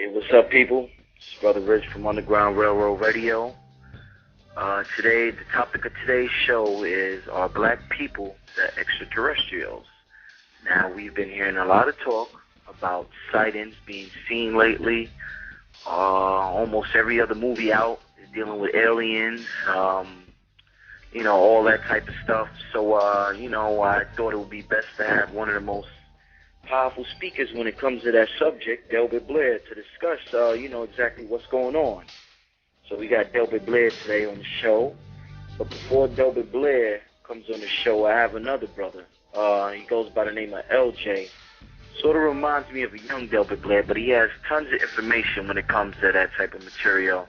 Hey, what's up, people? It's Brother Rich from Underground Railroad Radio. Today, the topic of today's show is, are black people the extraterrestrials? Now, we've been hearing a lot of talk about sightings being seen lately. Almost every other movie out is dealing with aliens, all that type of stuff. So, I thought it would be best to have one of the most powerful speakers when it comes to that subject, Delbert Blair, to discuss, exactly what's going on. So we got Delbert Blair today on the show. But before Delbert Blair comes on the show, I have another brother. He goes by the name of LJ. Sort of reminds me of a young Delbert Blair, but he has tons of information when it comes to that type of material.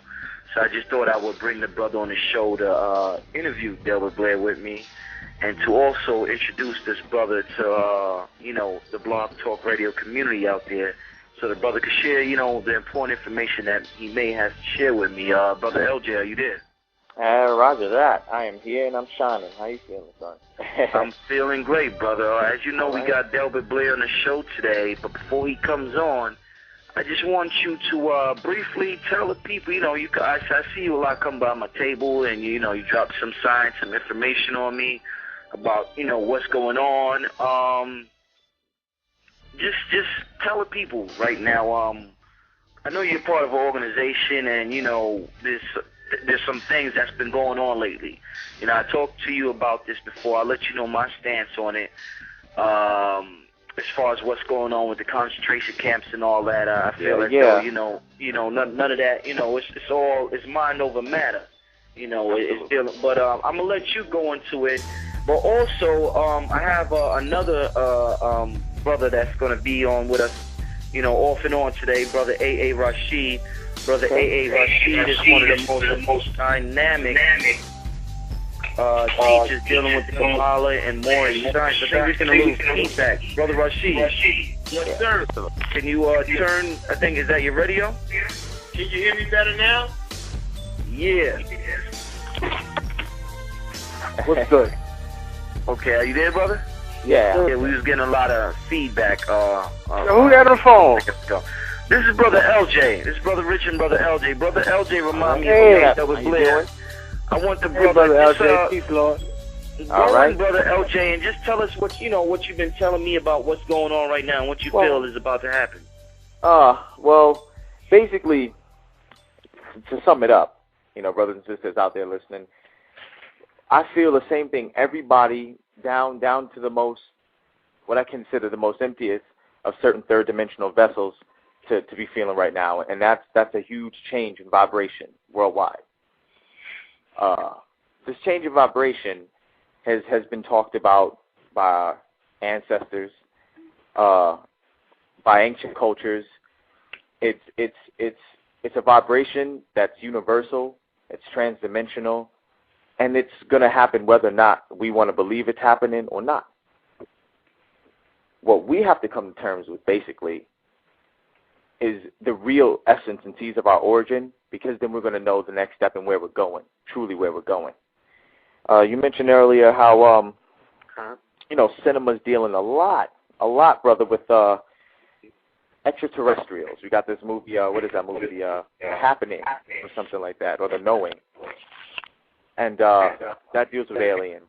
So I just thought I would bring the brother on the show to interview Delbert Blair with me, and to also introduce this brother to, the Blog Talk Radio community out there, so the brother could share, the important information that he may have to share with me. Brother LJ, are you there? Roger that. I am here and I'm shining. How you feeling, son? I'm feeling great, brother. As you know, we got Delbert Blair on the show today, but before he comes on, I just want you to briefly tell the people, I see you a lot come by my table, and, you drop some science, some information on me about, what's going on. Just tell the people right now. I know you're part of an organization, and, there's some things that's been going on lately. I talked to you about this before. I'll let you know my stance on it. As far as what's going on with the concentration camps and all that, I feel though, none of that, it's mind over matter. But I'm gonna let you go into it. But also, I have another brother that's gonna be on with us, off and on today, brother A.A. Rashid. Brother A.A. Rashid is one of the most dynamic teachers dealing with the Kabbalah and Moor and science. I think we're going to lose feedback. Brother Rashid. Yes, sir. Can you turn, is that your radio? Can you hear me better now? Yeah. What's good? Okay, are you there, brother? Yeah. Yeah, we was getting a lot of feedback. Who got the phone? This is Brother LJ. This is Brother Rich and Brother LJ. Brother LJ remind me of Delbert Blair. I want the brother LJ. Peace, Lord. All right, Brother LJ, and just tell us what you've been telling me about what's going on right now and what you feel is about to happen. Well, basically, to sum it up, brothers and sisters out there listening, I feel the same thing. Everybody down to the most, what I consider the most emptiest of certain third-dimensional vessels to be feeling right now, and that's a huge change in vibration worldwide. This change in vibration has been talked about by our ancestors, by ancient cultures. It's a vibration that's universal, it's transdimensional, and it's going to happen whether or not we want to believe it's happening or not. What we have to come to terms with, basically, is the real essence and seeds of our origin, because then we're going to know the next step and where we're going, truly where we're going. You mentioned earlier how, cinema's dealing a lot, brother, with extraterrestrials. We got this movie, what is that movie, The Happening, or something like that, or The Knowing. And that deals with aliens.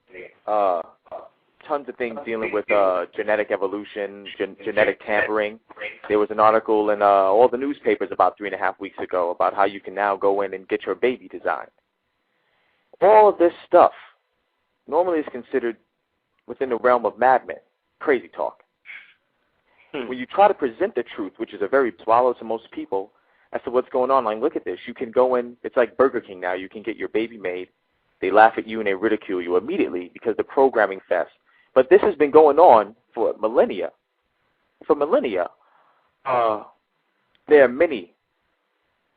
Tons of things dealing with genetic evolution, genetic tampering. There was an article in all the newspapers about 3.5 weeks ago about how you can now go in and get your baby designed. All of this stuff normally is considered within the realm of madmen, crazy talk. When you try to present the truth, which is a very swallow to most people, as to what's going on, like, look at this. You can go in, it's like Burger King now. You can get your baby made. They laugh at you and they ridicule you immediately because the programming fest. But this has been going on for millennia. There are many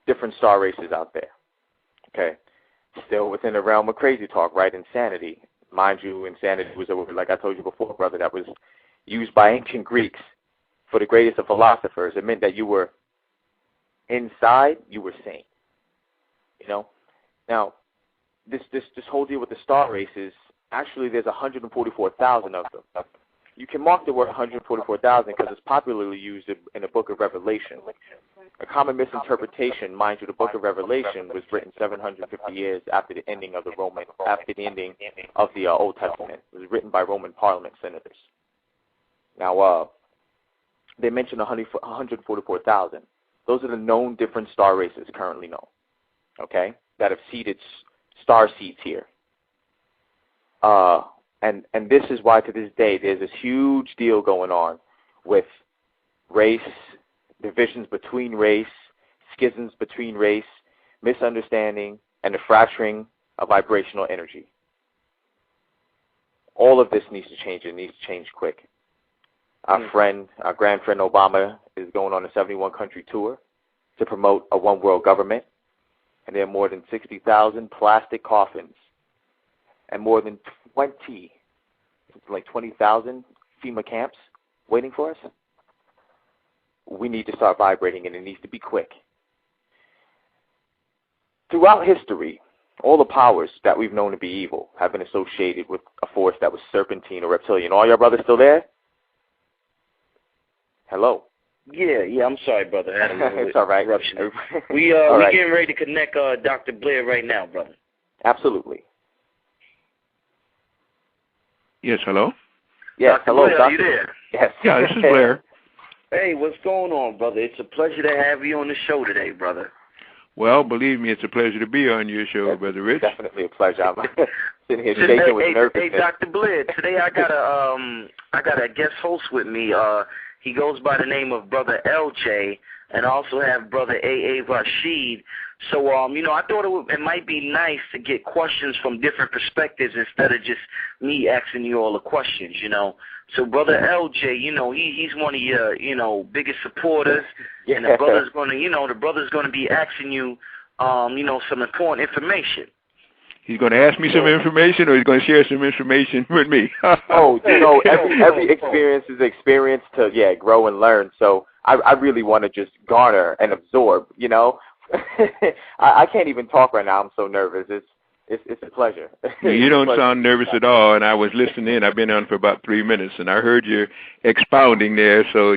different star races out there. Okay? Still within the realm of crazy talk, right? Insanity. Mind you, insanity was a word, like I told you before, brother, that was used by ancient Greeks for the greatest of philosophers. It meant that you were inside, you were sane. Now, this whole deal with the star races, actually there's 144,000 of them. You can mark the word 144,000 because it's popularly used in the book of Revelation. A common misinterpretation, mind you, the book of Revelation was written 750 years after the ending of the Old Testament. It was written by Roman Parliament senators. Now, they mentioned 144,000. Those are the known different star races currently known, okay, that have seeded star seeds here. And this is why to this day there's this huge deal going on with race, divisions between race, schisms between race, misunderstanding, and the fracturing of vibrational energy. All of this needs to change. It needs to change quick. Our grand friend Obama is going on a 71-country tour to promote a one-world government, and there are more than 60,000 plastic coffins and more than 20,000 FEMA camps waiting for us. We need to start vibrating, and it needs to be quick. Throughout history, all the powers that we've known to be evil have been associated with a force that was serpentine or reptilian. All your brothers still there? Hello? Yeah, I'm sorry, brother. I had a little it's all right. Interruption. We getting ready to connect Dr. Blair right now, brother. Absolutely. Yes, hello? Yes, Dr. hello, Blair, Doctor. are you there? Yes. Yeah, this is Blair. Hey, what's going on, brother? It's a pleasure to have you on the show today, brother. Well, believe me, it's a pleasure to be on your show, Brother Rich. Definitely a pleasure. I'm sitting here shaking with nervousness. Hey, Dr. Blair, today I got a guest host with me. He goes by the name of Brother LJ, and I also have Brother A.A. Rashid. So, I thought it might be nice to get questions from different perspectives instead of just me asking you all the questions, So, Brother LJ, he's one of your, biggest supporters, yeah. and the brother's gonna be asking you, some important information. He's going to ask me some information, or he's going to share some information with me. Every experience is experience to grow and learn. So I really want to just garner and absorb. I can't even talk right now. I'm so nervous. It's a pleasure. You don't sound nervous at all, and I was listening in. I've been on for about 3 minutes, and I heard you expounding there, so,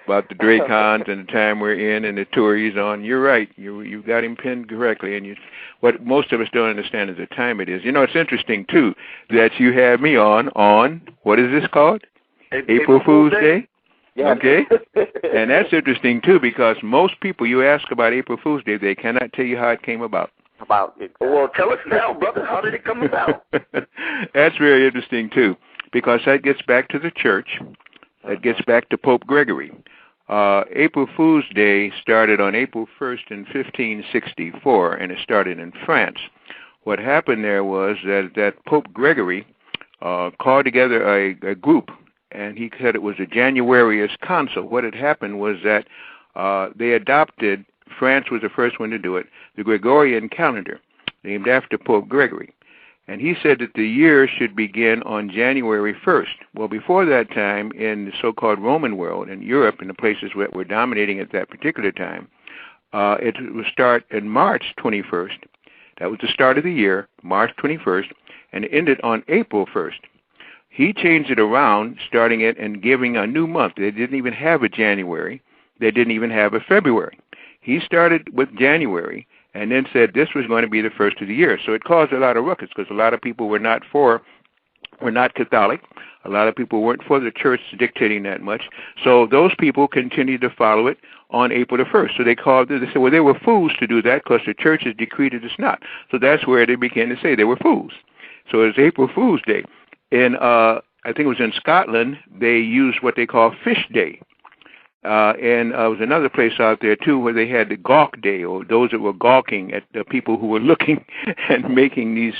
about the Dracons and the time we're in and the tour he's on. You're right. You got him pinned correctly, and what most of us don't understand is the time it is. It's interesting, too, that you have me on, what is this called? April Fool's Day? Yeah. Okay? And that's interesting, too, because most people you ask about April Fool's Day, they cannot tell you how it came about. Well, tell us now, brother. How did it come about? That's very interesting, too, because that gets back to the church. That gets back to Pope Gregory. April Fool's Day started on April 1st in 1564, and it started in France. What happened there was that Pope Gregory called together a group, and he said it was a Januarius council. What had happened was that they adopted, France was the first one to do it, the Gregorian calendar, named after Pope Gregory. And he said that the year should begin on January 1st. Well, before that time, in the so-called Roman world, in Europe, and the places that were dominating at that particular time, it would start in March 21st. That was the start of the year, March 21st, and it ended on April 1st. He changed it around, starting it and giving a new month. They didn't even have a January. They didn't even have a February. He started with January and then said this was going to be the first of the year. So it caused a lot of ruckus because a lot of people were not Catholic. A lot of people weren't for the church dictating that much. So those people continued to follow it on April the 1st. So they said, well, they were fools to do that because the church has decreed it is not. So that's where they began to say they were fools. So it's April Fool's Day. And I think it was in Scotland, they used what they call Fish Day. And there was another place out there, too, where they had the Gawk Day, or those that were gawking at the people who were looking and making these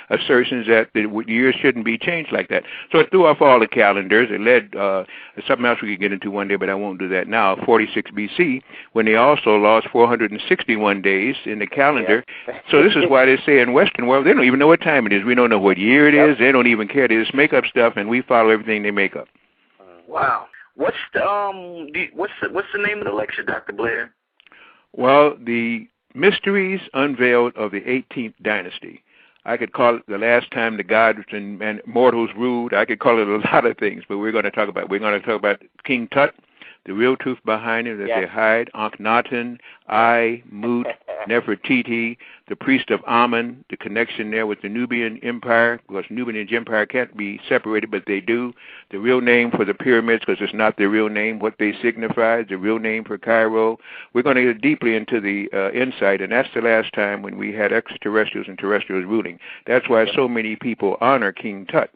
assertions that the years shouldn't be changed like that. So it threw off all the calendars. It led something else we could get into one day, but I won't do that now, 46 B.C., when they also lost 461 days in the calendar. Yeah. So this is why they say in Western world, they don't even know what time it is. We don't know what year it is. They don't even care. They just make up stuff, and we follow everything they make up. Wow. What's the name of the lecture, Dr. Blair? Well, the mysteries unveiled of the 18th dynasty. I could call it the last time the gods and mortals ruled. I could call it a lot of things, but we're going to talk about King Tut, the real truth behind it that they hide, Akhenaten, Ai, Mut, Nefertiti, the priest of Amun, the connection there with the Nubian Empire, because Nubian Empire can't be separated, but they do. The real name for the pyramids, because it's not their real name, what they signify, the real name for Cairo. We're going to get deeply into the insight, and that's the last time when we had extraterrestrials and terrestrials ruling. That's why so many people honor King Tut.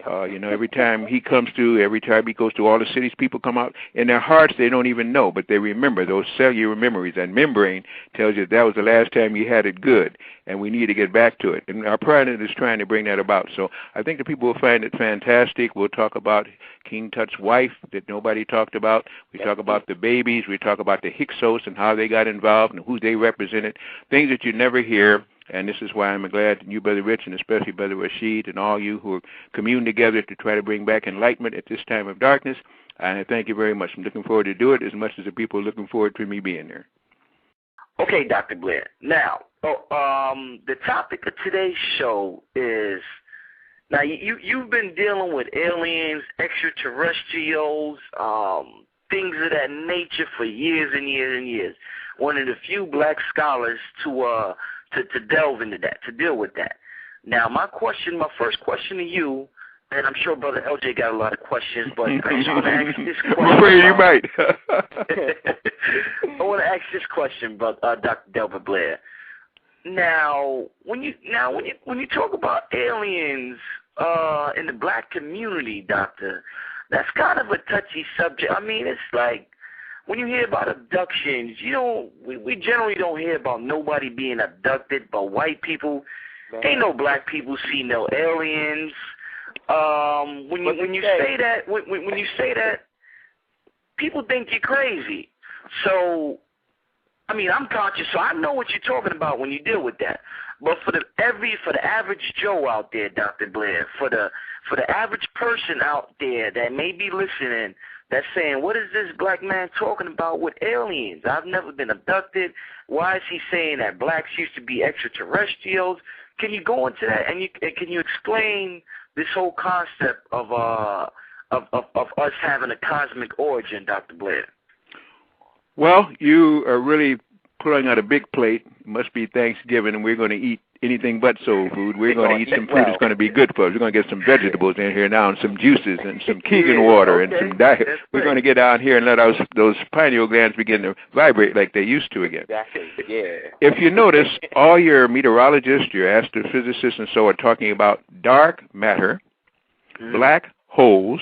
Every time he comes through, every time he goes to all the cities, people come out. In their hearts, they don't even know, but they remember those cellular memories. And membrane tells you that was the last time you had it good, and we need to get back to it. And our planet is trying to bring that about. So I think the people will find it fantastic. We'll talk about King Tut's wife that nobody talked about. We talk about the babies. We talk about the Hyksos and how they got involved and who they represented, things that you never hear. And this is why I'm glad you, Brother Rich, and especially Brother Rashid, and all you who are communing together to try to bring back enlightenment at this time of darkness. And I thank you very much. I'm looking forward to do it as much as the people are looking forward to me being there. Okay, Dr. Blair. Now, the topic of today's show is, now you've been dealing with aliens, extraterrestrials, things of that nature for years and years and years. One of the few black scholars to delve into that, to deal with that. Now, my first question to you, and I'm sure Brother LJ got a lot of questions, but I just want to ask this question. I'm afraid you might. I want to ask this question, Dr. Delbert Blair. Now, when you talk about aliens in the black community, Doctor, that's kind of a touchy subject. I mean, it's like, when you hear about abductions, we generally don't hear about nobody being abducted by white people. Ain't no black people see no aliens. When you say that, people think you're crazy. So, I mean, I'm conscious, so I know what you're talking about when you deal with that. But for the average Joe out there, Dr. Blair, for the average person out there that may be listening, that's saying, what is this black man talking about with aliens? I've never been abducted. Why is he saying that blacks used to be extraterrestrials? Can you go into that and can you explain this whole concept of us having a cosmic origin, Dr. Blair? Well, you are really pulling out a big plate. It must be Thanksgiving, and we're going to eat anything but soul food. We're going to eat some food that's going to be good for us. We're going to get some vegetables in here now and some juices and some Keegan water and some diet. We're going to get down here and let those pineal glands begin to vibrate like they used to again. Exactly, yeah. If you notice, all your meteorologists, your astrophysicists and so are talking about dark matter, black holes,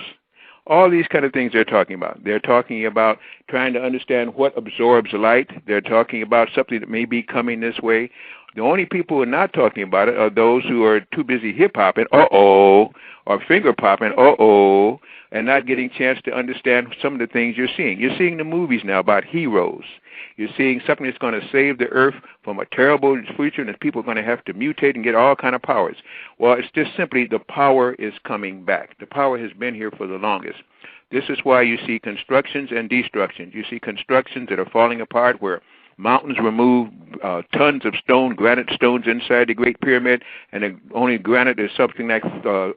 all these kind of things they're talking about. They're talking about trying to understand what absorbs light. They're talking about something that may be coming this way. The only people who are not talking about it are those who are too busy hip-hopping, or finger-popping, and not getting a chance to understand some of the things you're seeing. You're seeing the movies now about heroes. You're seeing something that's going to save the earth from a terrible future, and that people are going to have to mutate and get all kind of powers. Well, it's just simply the power is coming back. The power has been here for the longest. This is why you see constructions and destructions. You see constructions that are falling apart where mountains remove tons of stone, granite stones inside the Great Pyramid, and the only granite is something like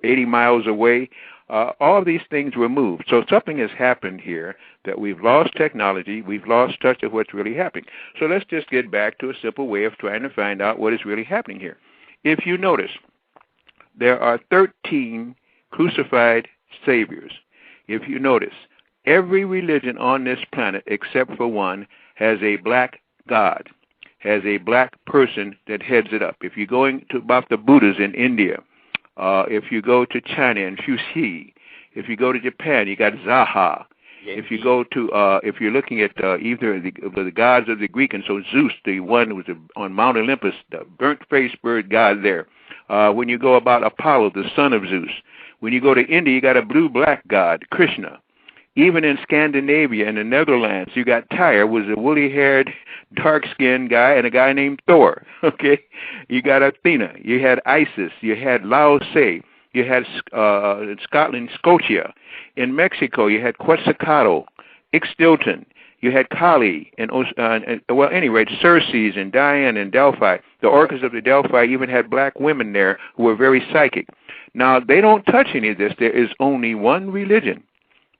80 miles away. All of these things were moved. So something has happened here that we've lost technology, we've lost touch of what's really happening. So let's just get back to a simple way of trying to find out what is really happening here. If you notice, there are 13 crucified saviors. If you notice, every religion on this planet except for one has a black god, has a black person that heads it up. If you're going to about the Buddhas in India, if you go to China and Fuxi, if you go to Japan, you got Zaha. If you go to, if you're looking at either the gods of the Greek, and so Zeus, the one who was on Mount Olympus, the burnt-faced bird god there. When you go about Apollo, the son of Zeus. When you go to India, you got a blue-black god, Krishna. Even in Scandinavia and the Netherlands, you got Tyre, was a woolly-haired, dark-skinned guy, and a guy named Thor, okay? You got Athena. You had Isis. You had Lao Tse. You had in Scotland, Scotia. In Mexico, you had Quetzalcoatl, Ixtilton. You had Kali, and well, anyway, Circes and Diane and Delphi. The orcas of the Delphi even had black women there who were very psychic. Now, they don't touch any of this. There is only one religion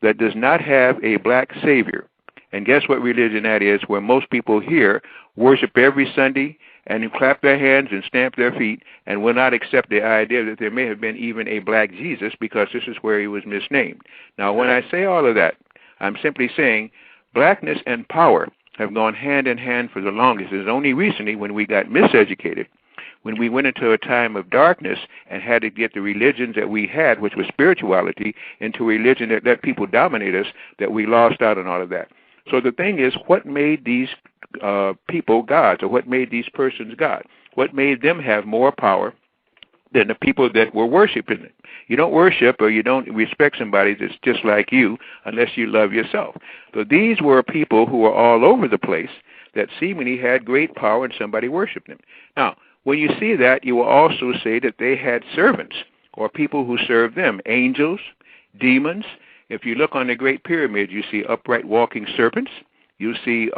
that does not have a black savior. And guess what religion that is, where most people here worship every Sunday and clap their hands and stamp their feet and will not accept the idea that there may have been even a black Jesus, because this is where he was misnamed. Now, when I say all of that, I'm simply saying blackness and power have gone hand in hand for the longest. It's only recently, when we got miseducated, when we went into a time of darkness and had to get the religions that we had, which was spirituality, into a religion that let people dominate us, that we lost out on all of that. So the thing is, what made these people gods, or what made these persons God? What made them have more power than the people that were worshiping them? You don't worship or you don't respect somebody that's just like you unless you love yourself. So these were people who were all over the place that seemingly had great power and somebody worshiped them. Now, when you see that, you will also say that they had servants or people who served them, angels, demons. If you look on the Great Pyramid, you see upright walking serpents. You see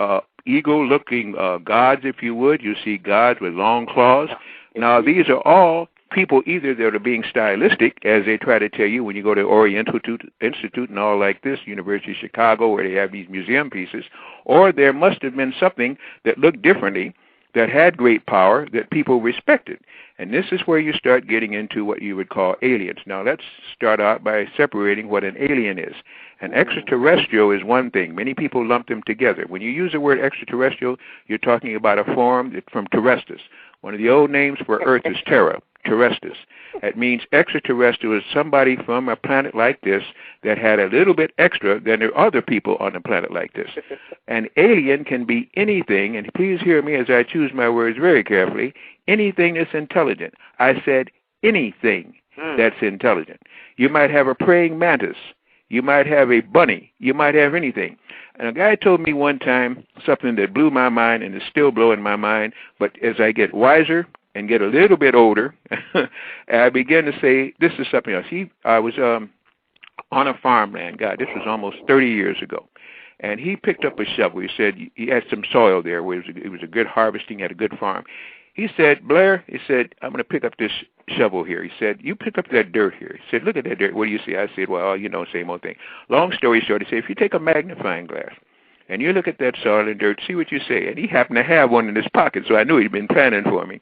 eagle-looking gods, if you would. You see gods with long claws. Now, these are all people either that are being stylistic, as they try to tell you when you go to Oriental Institute and all like this, University of Chicago, where they have these museum pieces, or there must have been something that looked differently, that had great power, that people respected. And this is where you start getting into what you would call aliens. Now, let's start out by separating what an alien is. An extraterrestrial is one thing. Many people lump them together. When you use the word extraterrestrial, you're talking about a form from terrestris. One of the old names for Earth is Terra, terrestris. It means extraterrestrial is somebody from a planet like this that had a little bit extra than there are other people on a planet like this. An alien can be anything, and please hear me as I choose my words very carefully, anything that's intelligent. I said anything that's intelligent. You might have a praying mantis. You might have a bunny. You might have anything. And a guy told me one time something that blew my mind and is still blowing my mind, but as I get wiser and get a little bit older, I began to say, this is something else. I was on a farmland. God, this was almost 30 years ago. And he picked up a shovel. He said he had some soil there where it was a good harvesting, had a good farm. He said, Blair, he said, I'm going to pick up this shovel here. He said, you pick up that dirt here. He said, look at that dirt. What do you see? I said, well, you know, same old thing. Long story short, he said, if you take a magnifying glass and you look at that soil and dirt, see what you say. And he happened to have one in his pocket, so I knew he'd been planning for me.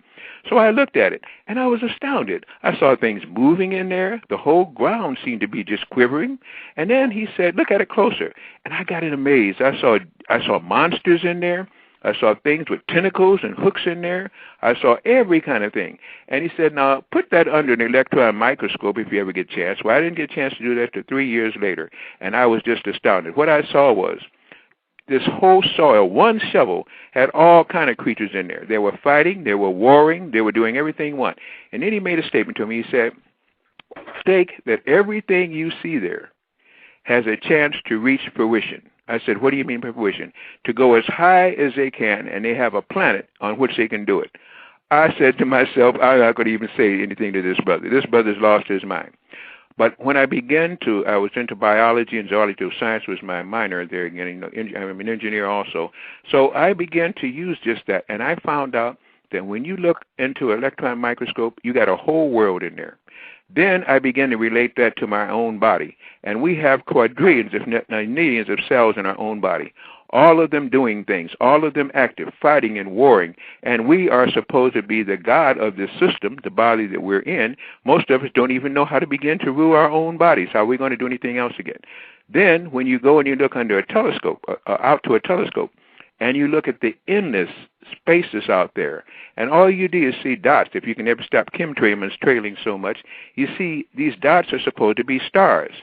So I looked at it, and I was astounded. I saw things moving in there. The whole ground seemed to be just quivering. And then he said, look at it closer. And I got in amaze. I saw monsters in there. I saw things with tentacles and hooks in there. I saw every kind of thing. And he said, now, put that under an electron microscope if you ever get a chance. Well, I didn't get a chance to do that till 3 years later, and I was just astounded. What I saw was this whole soil, one shovel, had all kind of creatures in there. They were fighting, they were warring, they were doing everything one. And then he made a statement to me. He said, stake that everything you see there has a chance to reach fruition. I said, what do you mean by fruition? To go as high as they can, and they have a planet on which they can do it. I said to myself, I'm not going to even say anything to this brother. This brother's lost his mind. But when I was into biology, and zoology science was my minor there. I'm an engineer also. So I began to use just that, and I found out that when you look into an electron microscope, you got a whole world in there. Then I began to relate that to my own body. And we have quadrillions, if not millions, of cells in our own body. All of them doing things, all of them active, fighting and warring. And we are supposed to be the God of this system, the body that we're in. Most of us don't even know how to begin to rule our own bodies. How are we going to do anything else again? Then when you go and you look under a telescope, out to a telescope, and you look at the endless spaces out there, and all you do is see dots. If you can ever stop chemtrails trailing so much, you see these dots are supposed to be stars.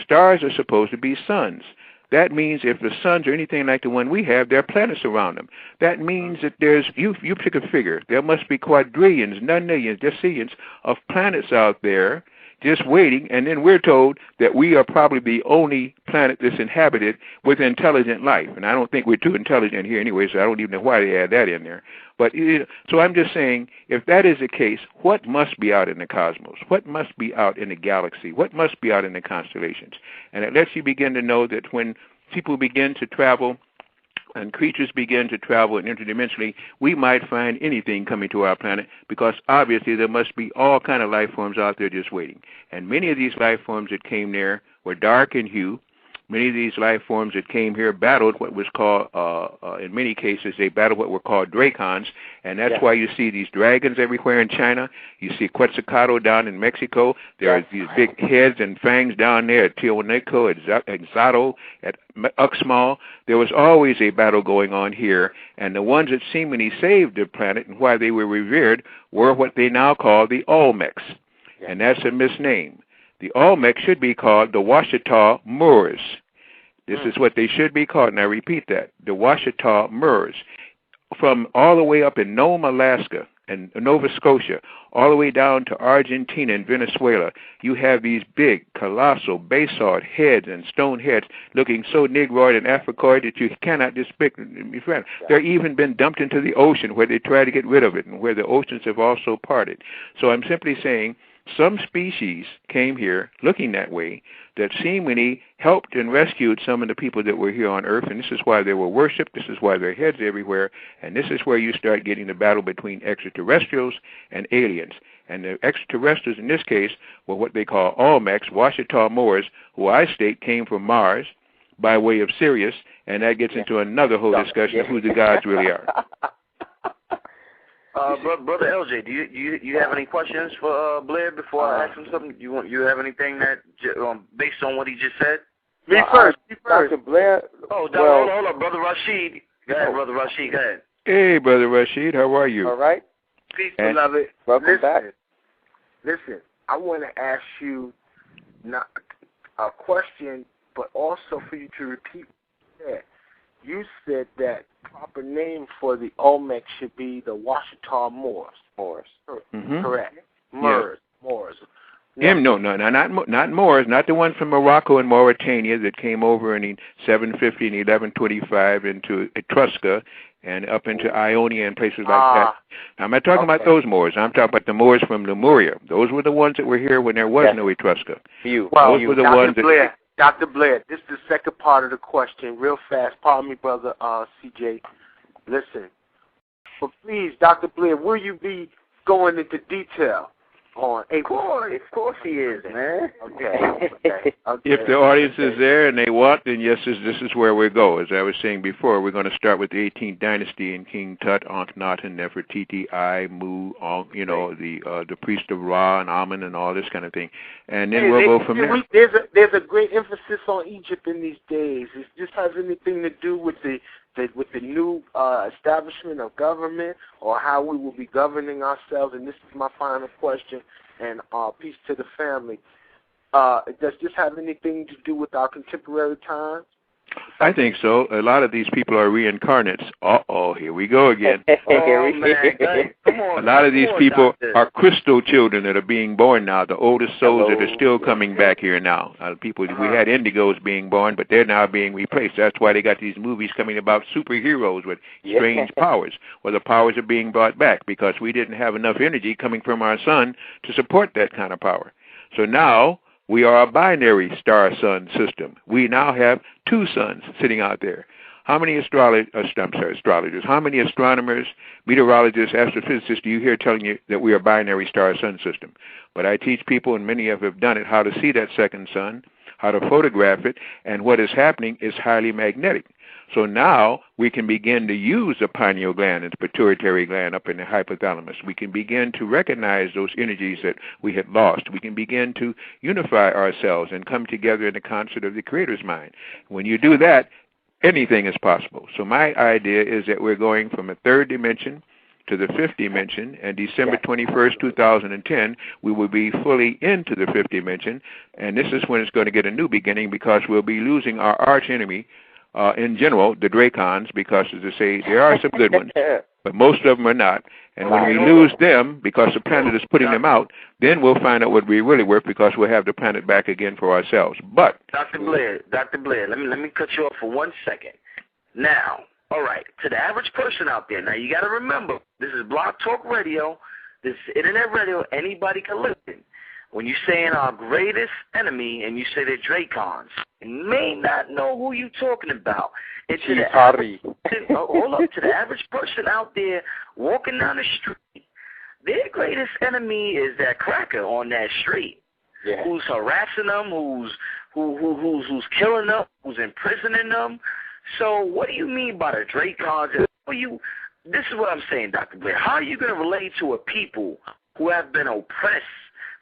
Stars are supposed to be suns. That means if the suns are anything like the one we have, there are planets around them. That means that you pick a figure. There must be quadrillions, not millions, just zillions of planets out there just waiting, and then we're told that we are probably the only planet that's inhabited with intelligent life. And I don't think we're too intelligent here anyway, so I don't even know why they add that in there. But so I'm just saying, if that is the case, what must be out in the cosmos? What must be out in the galaxy? What must be out in the constellations? And it lets you begin to know that when people begin to travel and creatures begin to travel interdimensionally, we might find anything coming to our planet, because obviously there must be all kind of life forms out there just waiting. And many of these life forms that came there were dark in hue. Many of these life forms that came here battled what was called, in many cases, they battled what were called dracons, and that's why you see these dragons everywhere in China. You see Quetzalcoatl down in Mexico. There are these big heads and fangs down there at Teotihuacan, at Xato, at Uxmal. There was always a battle going on here, and the ones that seemingly saved the planet and why they were revered were what they now call the Olmecs, and that's a misname. The Olmecs should be called the Washita Moors. This is what they should be called, and I repeat that, the Washita Moors. From all the way up in Nome, Alaska, and Nova Scotia, all the way down to Argentina and Venezuela, you have these big, colossal, basalt heads and stone heads looking so negroid and Africoid that you cannot depict them. They're even been dumped into the ocean where they try to get rid of it and where the oceans have also parted. So I'm simply saying some species came here looking that way that seemingly helped and rescued some of the people that were here on Earth, and this is why they were worshipped, this is why there are heads everywhere, and this is where you start getting the battle between extraterrestrials and aliens. And the extraterrestrials in this case were what they call Olmecs, Washita Moors, who I state came from Mars by way of Sirius, and that gets into another whole discussion of who the gods really are. Brother LJ, do you have any questions for Blair before I ask him something? You have anything that based on what he just said? Me first. Dr. Blair. Oh, hold on, Brother Rashid. Go ahead, Brother Rashid. Go ahead. Hey, Brother Rashid, how are you? All right. Peace, beloved. Welcome back. Listen, I want to ask you not a question, but also for you to repeat that. You said that proper name for the Olmec should be the Washita Moors. Mm-hmm. Correct. Moors. No, not Moors, not the one from Morocco and Mauritania that came over in 750 and 1125 into Etrusca and up into Ionia and places like that. Now, I'm not talking about those Moors. I'm talking about the Moors from Lemuria. Those were the ones that were here when there was no Etrusca. Those were the ones that... Dr. Blair, this is the second part of the question, real fast. Pardon me, Brother CJ. Listen, but please, Dr. Blair, will you be going into detail on April? Of course he is, man. Okay. If the audience is there and they want, then yes, this is where we go. As I was saying before, we're going to start with the 18th dynasty and King Tut, Akhenaten, Nefertiti, Ai, Mu, the priest of Ra and Amun and all this kind of thing. And then we'll go from there. There's a great emphasis on Egypt in these days. Does this have anything to do with the new establishment of government, or how we will be governing ourselves? And this is my final question, and peace to the family. Does this have anything to do with our contemporary times? I think so. A lot of these people are reincarnates. Here we go again. A lot of these people are crystal children that are being born now, the oldest souls that are still coming back here now. We had indigos being born, but they're now being replaced. That's why they got these movies coming about superheroes with strange powers. Well, the powers are being brought back because we didn't have enough energy coming from our sun to support that kind of power. So now we are a binary star-sun system. We now have two suns sitting out there. How many astrologers, how many astronomers, meteorologists, astrophysicists do you hear telling you that we are a binary star-sun system? But I teach people, and many of them have done it, how to see that second sun, how to photograph it, and what is happening is highly magnetic. So now we can begin to use the pineal gland and the pituitary gland up in the hypothalamus. We can begin to recognize those energies that we had lost. We can begin to unify ourselves and come together in the concert of the Creator's mind. When you do that, anything is possible. So my idea is that we're going from a third dimension to the fifth dimension, and December 21st, 2010, we will be fully into the fifth dimension, and this is when it's going to get a new beginning because we'll be losing our arch enemy, in general, the Dracons, because, as I say, there are some good ones, but most of them are not. And when we lose them, because the planet is putting them out, then we'll find out what we're really worth because we'll have the planet back again for ourselves. But Dr. Blair, let me cut you off for 1 second. Now, all right, to the average person out there, now you got to remember, this is Blog Talk Radio, this is Internet Radio, anybody can listen. When you're saying our greatest enemy and you say they're Dracons, you may not know who you're talking about. And to the average, to the average person out there walking down the street, their greatest enemy is that cracker on that street, who's harassing them, who's killing them, who's imprisoning them. So what do you mean by the Dracons? This is what I'm saying, Dr. Blair. How are you going to relate to a people who have been oppressed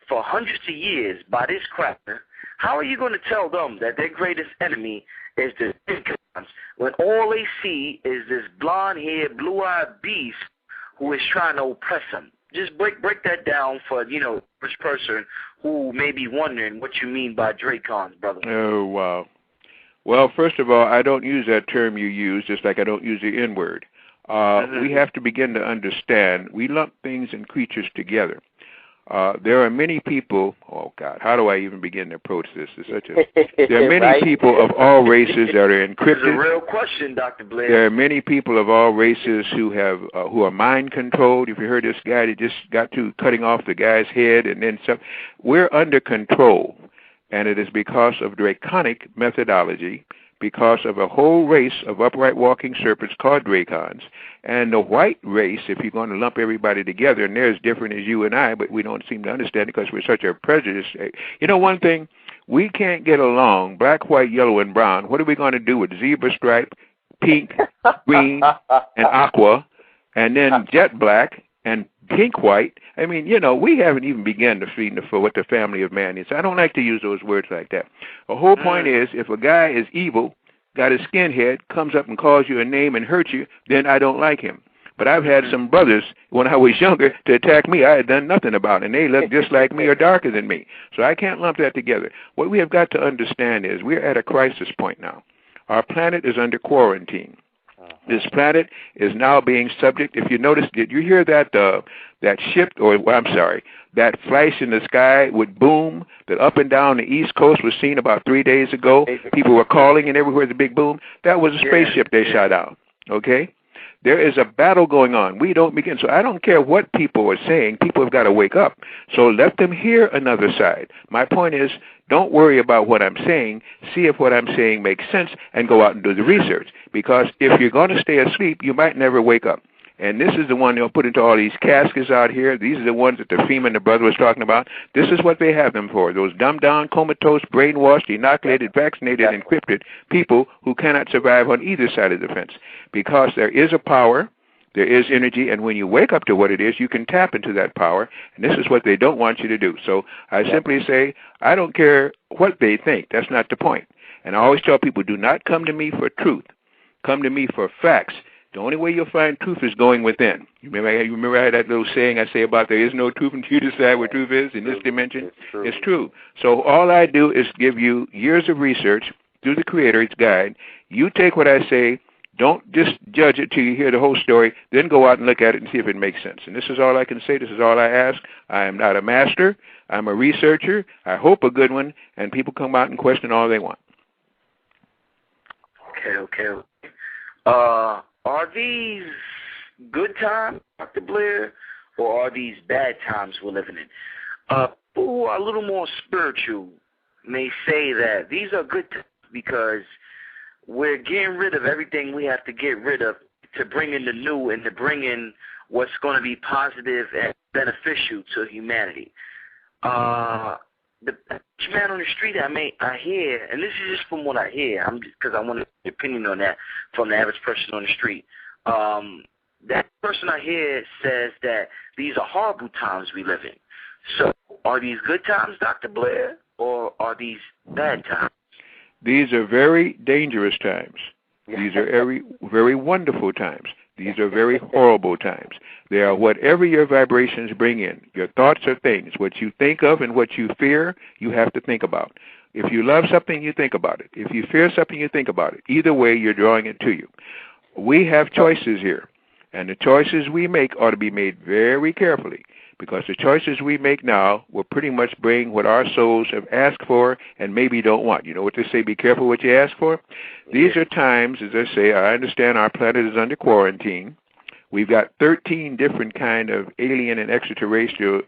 for hundreds of years by this cracker? How are you going to tell them that their greatest enemy is the Dracons when all they see is this blonde-haired, blue-eyed beast who is trying to oppress them? Just break that down for, this person who may be wondering what you mean by Dracons, brother. Oh, wow. Well, first of all, I don't use that term you use, just like I don't use the N-word. We have to begin to understand, we lump things and creatures together. There are many people, oh God, how do I even begin to approach this? There are many right? people of all races that are encrypted. It's a real question, Dr. Blair. There are many people of all races who are mind controlled. If you heard this guy that just got to cutting off the guy's head and then some, we're under control, and it is because of draconic methodology, because of a whole race of upright walking serpents called Dracons, and the white race, if you're going to lump everybody together, and they're as different as you and I, but we don't seem to understand it because we're such a prejudice. One thing, we can't get along, black, white, yellow, and brown. What are we going to do with zebra stripe, pink, green, and aqua, and then jet black, and pink white? I mean, we haven't even begun to feed for what the family of man is. I don't like to use those words like that. The whole point is, if a guy is evil, got a skinhead, comes up and calls you a name and hurts you, then I don't like him. But I've had some brothers, when I was younger, to attack me I had done nothing about, and they look just like me or darker than me. So I can't lump that together. What we have got to understand is we're at a crisis point now. Our planet is under quarantine. This planet is now being subject. If you notice, did you hear that ship, that flash in the sky with boom that up and down the East Coast was seen about 3 days ago? People were calling and everywhere the big boom. That was a spaceship they shot out. Okay? There is a battle going on. We don't begin. So I don't care what people are saying. People have got to wake up. So let them hear another side. My point is, don't worry about what I'm saying. See if what I'm saying makes sense and go out and do the research. Because if you're going to stay asleep, you might never wake up. And this is the one they'll put into all these caskets out here. These are the ones that the FEMA and the brother was talking about. This is what they have them for. Those dumbed down, comatose, brainwashed, inoculated, vaccinated, encrypted people who cannot survive on either side of the fence. Because there is a power, there is energy, and when you wake up to what it is, you can tap into that power. And this is what they don't want you to do. So I simply say, I don't care what they think. That's not the point. And I always tell people, do not come to me for truth. Come to me for facts. The only way you'll find truth is going within. You remember I had that little saying I say about there is no truth until you decide what truth is in this dimension? It's true. So all I do is give you years of research through the Creator's Guide. You take what I say. Don't just judge it till you hear the whole story. Then go out and look at it and see if it makes sense. And this is all I can say. This is all I ask. I am not a master. I'm a researcher. I hope a good one. And people come out and question all they want. Okay. Are these good times, Dr. Blair, or are these bad times we're living in? People who are a little more spiritual may say that these are good times because we're getting rid of everything we have to get rid of to bring in the new and to bring in what's going to be positive and beneficial to humanity. The man on the street I hear, and this is just from what I hear, because I want an opinion on that from the average person on the street. That person I hear says that these are horrible times we live in. So are these good times, Dr. Blair, or are these bad times? These are very dangerous times. These are very, very wonderful times. These are very horrible times. They are whatever your vibrations bring in. Your thoughts are things. What you think of and what you fear, you have to think about. If you love something, you think about it. If you fear something, you think about it. Either way, you're drawing it to you. We have choices here, and the choices we make ought to be made very carefully, because the choices we make now will pretty much bring what our souls have asked for and maybe don't want. You know what they say, be careful what you ask for? These are times, as I say, I understand our planet is under quarantine. We've got 13 different kind of alien and extraterrestrial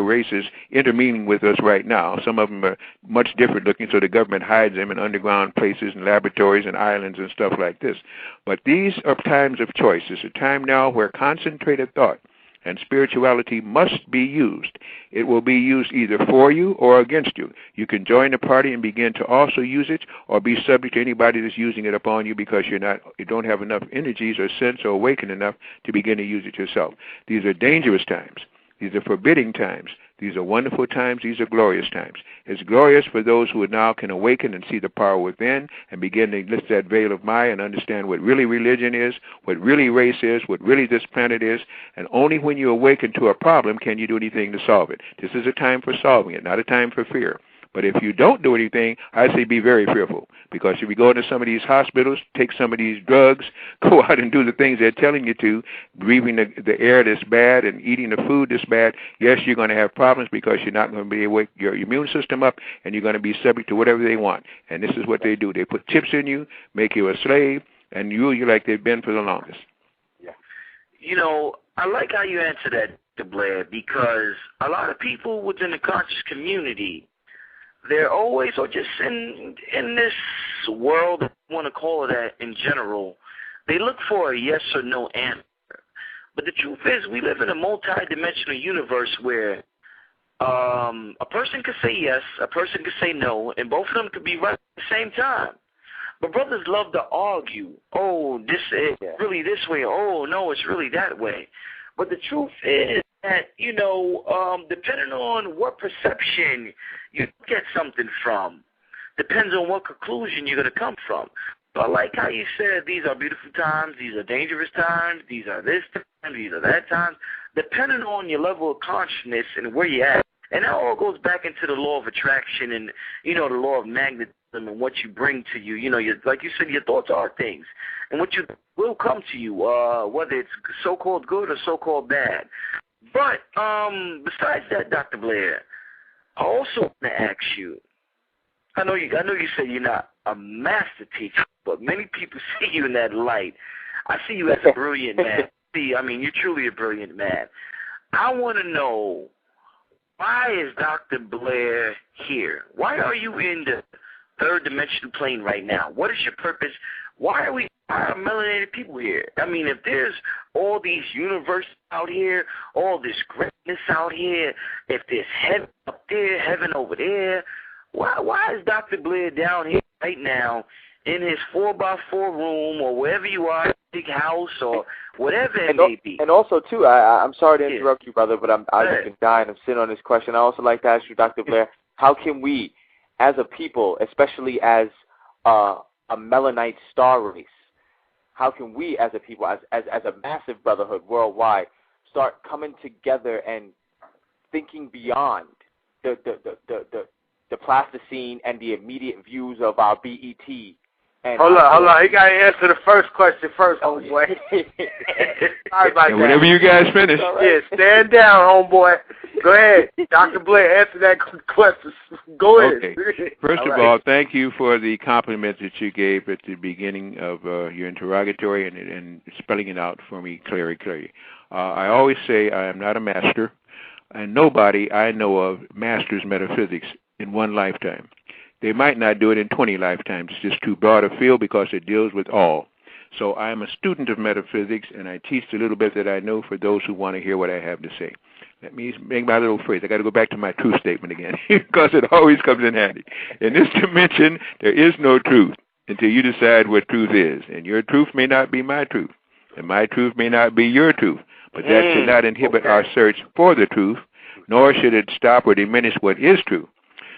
races intermingling with us right now. Some of them are much different looking, so the government hides them in underground places and laboratories and islands and stuff like this. But these are times of choice. It's a time now where concentrated thought And spirituality must be used. It will be used either for you or against you. You can join the party and begin to also use it, or be subject to anybody that's using it upon you because you don't have enough energies or sense or awakened enough to begin to use it yourself. These are dangerous times. These are forbidding times. These are wonderful times. These are glorious times. It's glorious for those who now can awaken and see the power within and begin to lift that veil of Maya and understand what really religion is, what really race is, what really this planet is. And only when you awaken to a problem can you do anything to solve it. This is a time for solving it, not a time for fear. But if you don't do anything, I say be very fearful. Because if you go into some of these hospitals, take some of these drugs, go out and do the things they're telling you to, breathing the air that's bad and eating the food that's bad, yes, you're going to have problems because you're not going to be able to wake your immune system up, and you're going to be subject to whatever they want. And this is what they do. They put chips in you, make you a slave, and rule you like they've been for the longest. Yeah. You know, I like how you answer that, Dr. Blair, because a lot of people within the conscious community, they're always, or just in this world, if you want to call it that in general, they look for a yes or no answer. But the truth is, we live in a multi-dimensional universe where a person could say yes, a person could say no, and both of them could be right at the same time. But brothers love to argue. Oh, this is really this way. Oh, no, it's really that way. But the truth is that, you know, depending on what perception you get something from, depends on what conclusion you're going to come from. So I like how you said these are beautiful times, these are dangerous times, these are this time, these are that times, depending on your level of consciousness and where you're at. And that all goes back into the law of attraction and, you know, the law of magnetism and what you bring to you. You know, like you said, your thoughts are things. And what you will come to you, whether it's so-called good or so-called bad. But besides that, Dr. Blair, I also want to ask you, I know you say you're not a master teacher, but many people see you in that light. I see you as a brilliant man. You're truly a brilliant man. I want to know, why is Dr. Blair here? Why are you in the third dimensional plane right now? What is your purpose? Why are melanated people here? I mean, if there's all these universes out here, all this greatness out here, if there's heaven up there, heaven over there, why is Dr. Blair down here right now in his 4x4 room or wherever you are, big house or whatever it may be? And also, too, I'm sorry to interrupt you, brother, but I've been dying. I'm sitting on this question. I also like to ask you, Dr. Blair, how can we, as a people, especially as a Melanite star race, how can we as a people, as a massive brotherhood worldwide, start coming together and thinking beyond the Plasticine and the immediate views of our BET? And hold on. He got to answer the first question first, homeboy. Sorry about that. Whenever you guys finish. Yeah, stand down, homeboy. Go ahead. Dr. Blair, answer that question. Go ahead. Okay. First of all, thank you for the compliment that you gave at the beginning of your interrogatory and spelling it out for me clearly. I always say I am not a master, and nobody I know of masters metaphysics in one lifetime. They might not do it in 20 lifetimes. It's just too broad a field because it deals with all. So I am a student of metaphysics, and I teach the little bit that I know for those who want to hear what I have to say. Let me make my little phrase. I got to go back to my truth statement again because it always comes in handy. In this dimension, there is no truth until you decide what truth is. And your truth may not be my truth, and my truth may not be your truth. But that should not inhibit our search for the truth, nor should it stop or diminish what is true.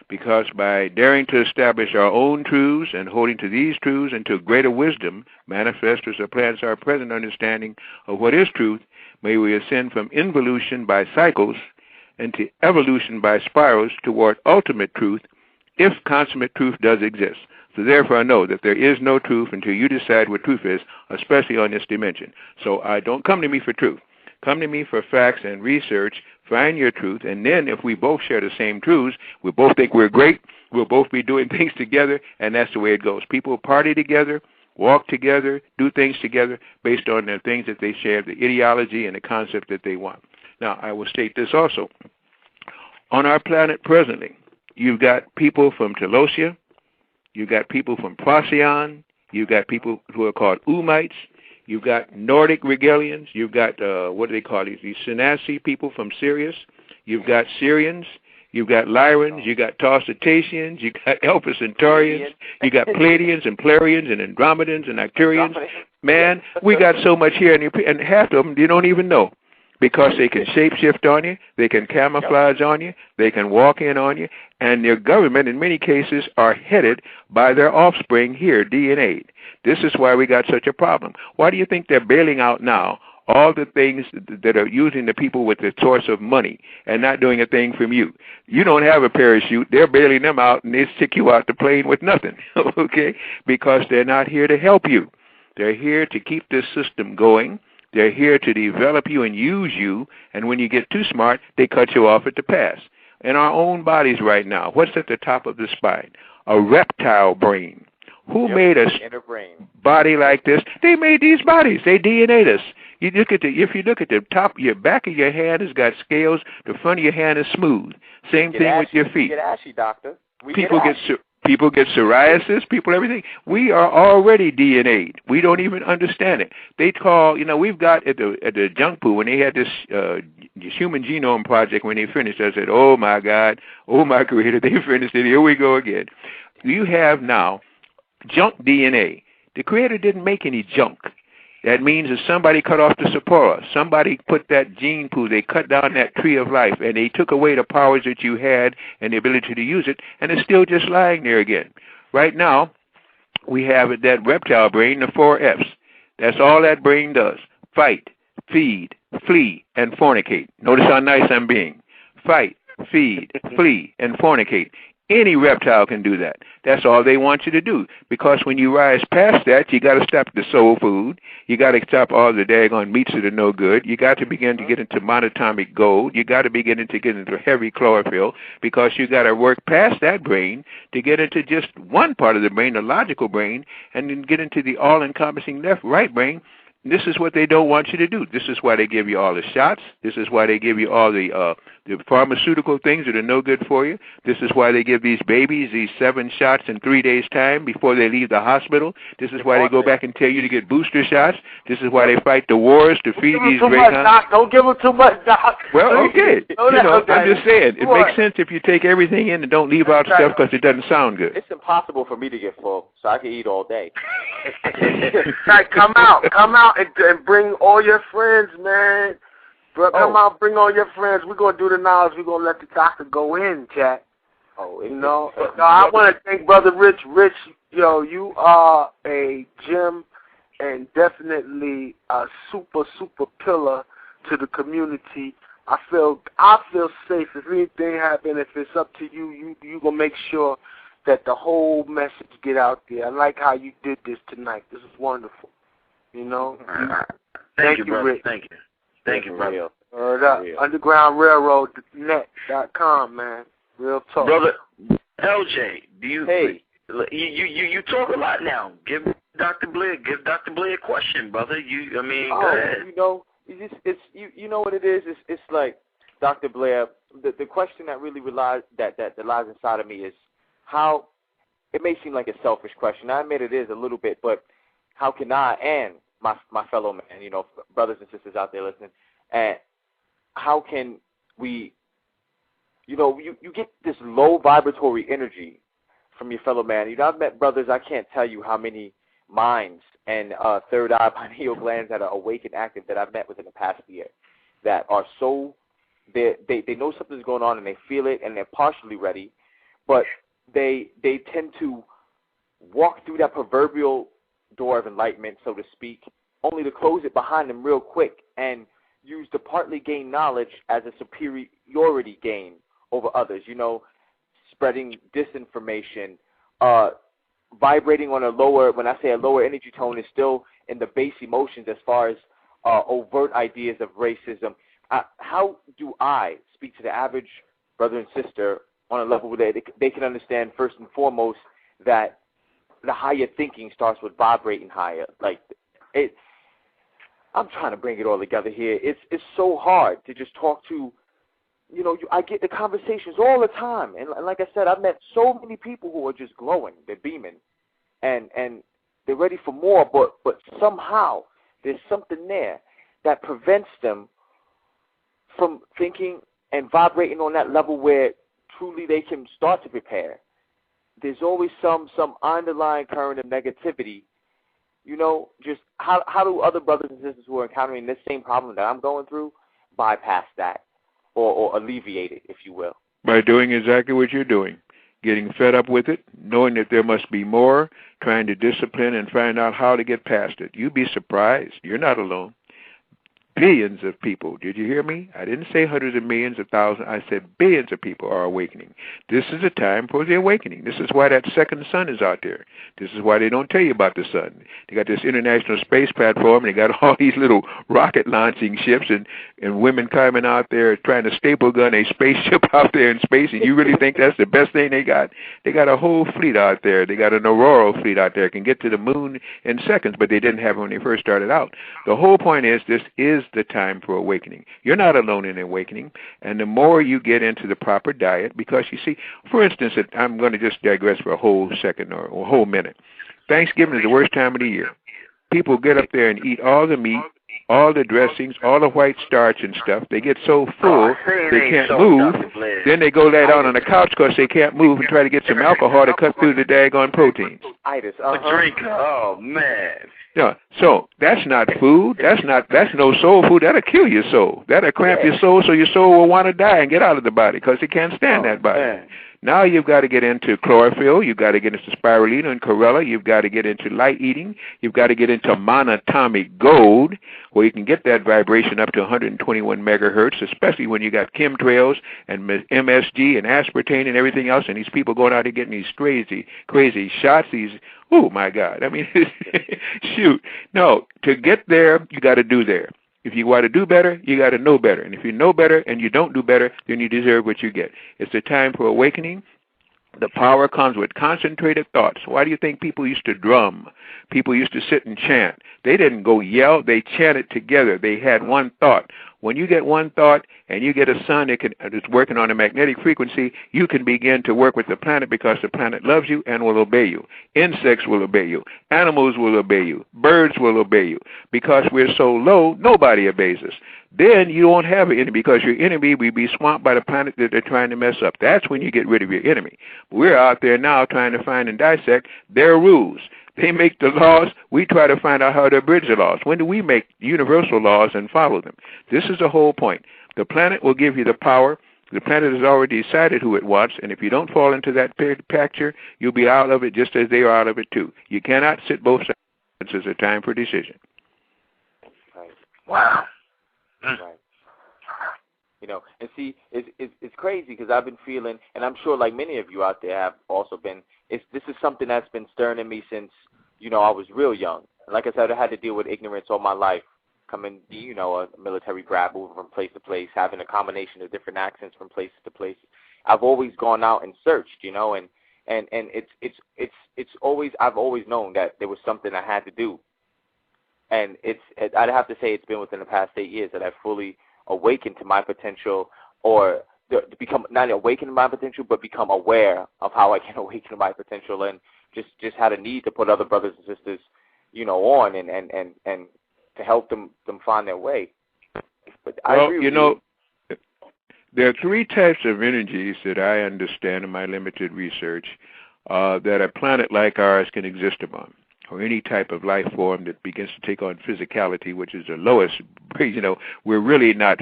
Because by daring to establish our own truths and holding to these truths until greater wisdom manifests or supplants our present understanding of what is truth, may we ascend from involution by cycles into evolution by spirals toward ultimate truth, if consummate truth does exist. So therefore I know that there is no truth until you decide what truth is, especially on this dimension. So don't come to me for truth. Come to me for facts and research, find your truth, and then if we both share the same truths, we both think we're great, we'll both be doing things together, and that's the way it goes. People party together, walk together, do things together based on the things that they share, the ideology and the concept that they want. Now, I will state this also. On our planet presently, you've got people from Telosia, you've got people from Procyon, you've got people who are called Umites, You've got Nordic Regalians. You've got, what do they call these Senassi people from Sirius. You've got Syrians. You've got Lyrans. You got Tarsitaceans. You got Alpha Centaurians. You got Pleiadians and Plerians and Andromedans and Arcturians. Man, we got so much here, and half of them you don't even know. Because they can shapeshift on you, they can camouflage on you, they can walk in on you, and their government, in many cases, are headed by their offspring here, DNA. This is why we got such a problem. Why do you think they're bailing out now all the things that are using the people with the source of money and not doing a thing from you? You don't have a parachute. They're bailing them out, and they stick you out the plane with nothing, okay? Because they're not here to help you. They're here to keep this system going. They're here to develop you and use you, and when you get too smart, they cut you off at the pass. In our own bodies right now, what's at the top of the spine? A reptile brain. Who made a body like this? They made these bodies. They DNA'd us. If you look at the top, your back of your hand has got scales. The front of your hand is smooth. Same thing with your feet. We get ashy, doctor. People get psoriasis, everything. We are already DNA'd. We don't even understand it. They call, we've got at the junk pool, when they had this Human Genome Project, when they finished, I said, oh my God, oh my Creator, they finished it. Here we go again. You have now junk DNA. The Creator didn't make any junk. That means that somebody cut off the Sephora. Somebody put that gene pool. They cut down that tree of life, and they took away the powers that you had and the ability to use it, and it's still just lying there again. Right now, we have that reptile brain, the 4 Fs. That's all that brain does. Fight, feed, flee, and fornicate. Notice how nice I'm being. Fight, feed, flee, and fornicate. Any reptile can do that. That's all they want you to do. Because when you rise past that, you got to stop the soul food. You got to stop all the daggone meats that are no good. You got to begin to get into monatomic gold. You got to begin to get into heavy chlorophyll, because you got to work past that brain to get into just one part of the brain, the logical brain, and then get into the all-encompassing right brain. This is what they don't want you to do. This is why they give you all the shots. This is why they give you all the pharmaceutical things that are no good for you. This is why they give these babies these 7 shots in 3 days' time before they leave the hospital. This is why they go back and tell you to get booster shots. This is why they fight the wars to feed these great... Don't give them too much, Doc. Well, okay. I'm just saying, it makes sense if you take everything in and don't leave out stuff because it doesn't sound good. It's impossible for me to get full, so I can eat all day. Right, come out and bring all your friends, man. Bro, come out, bring all your friends. We're going to do the knowledge. We're going to let the doctor go in, chat. No, I want to thank Brother Rich. Rich, you are a gem and definitely a super pillar to the community. I feel safe. If anything happens, if it's up to you, you going to make sure that the whole message get out there. I like how you did this tonight. This is wonderful. Thank you, brother. Rich. Thank you, brother. Word up. UndergroundRailroad.net.com, man. Real talk. Brother LJ, you talk a lot now. Give Dr. Blair a question, brother. Go ahead. You know what it is? It's like Dr. Blair. The question that really lies inside of me is how. It may seem like a selfish question. I admit it is a little bit, but how can I and my fellow man, brothers and sisters out there listening, and how can we, you get this low vibratory energy from your fellow man. I've met brothers, I can't tell you how many minds and third eye pineal glands that are awake and active that I've met within the past year that are so, they know something's going on and they feel it and they're partially ready, but they tend to walk through that proverbial door of enlightenment, so to speak, only to close it behind them real quick and use the partly gained knowledge as a superiority gain over others, spreading disinformation, vibrating on a lower, when I say a lower energy tone, is still in the base emotions as far as overt ideas of racism. How do I speak to the average brother and sister on a level where they can understand first and foremost that the higher thinking starts with vibrating higher? I'm trying to bring it all together here. It's so hard to just talk to, I get the conversations all the time. And like I said, I've met so many people who are just glowing. They're beaming. And they're ready for more, but somehow there's something there that prevents them from thinking and vibrating on that level where truly they can start to prepare. There's always some underlying current of negativity. You know, just how do other brothers and sisters who are encountering this same problem that I'm going through bypass that or alleviate it, if you will? By doing exactly what you're doing. Getting fed up with it, knowing that there must be more, trying to discipline and find out how to get past it. You'd be surprised. You're not alone. Billions of people, did you hear me? I didn't say hundreds of millions of thousands. I said billions of people are awakening. This is a time for the awakening. This is why that second sun is out there. This is why they don't tell you about the sun. They got this international space platform, and they got all these little rocket launching ships and women climbing out there trying to staple gun a spaceship out there in space, and you really think that's the best thing they got? They got a whole fleet out there. They got an Aurora fleet out there. Can get to the moon in seconds, but they didn't have it when they first started out. The whole point is this is the time for awakening. You're not alone in awakening, and the more you get into the proper diet, because you see, for instance, I'm going to just digress for a whole second or a whole minute. Thanksgiving is the worst time of the year. People get up there and eat all the meat, all the dressings, all the white starch and stuff. They get so full they can't move. Then they go lay down on the couch because they can't move and try to get some alcohol to cut through the daggone proteins. A drink. Oh, man. Yeah, so that's not food. That's no soul food. That'll kill your soul. That'll cramp your soul, so your soul will want to die and get out of the body because it can't stand that body. Man. Now you've got to get into chlorophyll. You've got to get into spirulina and chlorella. You've got to get into light eating. You've got to get into monatomic gold, where you can get that vibration up to 121 megahertz, especially when you got chemtrails and MSG and aspartame and everything else, and these people going out and getting these crazy shots, oh, my God. I mean, shoot. No, to get there, you got to do there. If you want to do better, you got to know better. And if you know better and you don't do better, then you deserve what you get. It's the time for awakening. The power comes with concentrated thoughts. Why do you think people used to drum? People used to sit and chant. They didn't go yell. They chanted together. They had one thought. When you get one thought and you get a sun that's working on a magnetic frequency, you can begin to work with the planet because the planet loves you and will obey you. Insects will obey you. Animals will obey you. Birds will obey you. Because we're so low, nobody obeys us. Then you won't have an enemy because your enemy will be swamped by the planet that they're trying to mess up. That's when you get rid of your enemy. We're out there now trying to find and dissect their rules. They make the laws. We try to find out how to abridge the laws. When do we make universal laws and follow them? This is the whole point. The planet will give you the power. The planet has already decided who it wants, and if you don't fall into that picture, you'll be out of it just as they are out of it too. You cannot sit both sides. This is a time for decision. Right. Wow. Right. You know, and see, it's crazy because I've been feeling, and I'm sure like many of you out there have also been, this is something that's been stirring in me since, you know, I was real young. Like I said, I had to deal with ignorance all my life, coming, you know, a military brat, moving from place to place, having a combination of different accents from place to place. I've always gone out and searched, you know, and it's always, I've always known that there was something I had to do. And I'd have to say it's been within the past 8 years that I've fully awakened to my potential, or to become not awakened to my potential, but become aware of how I can awaken to my potential, and just had a need to put other brothers and sisters, you know, on and to help them find their way. But I agree with you. There are three types of energies that I understand in my limited research that a planet like ours can exist upon, or any type of life form that begins to take on physicality, which is the lowest. You know, we're really not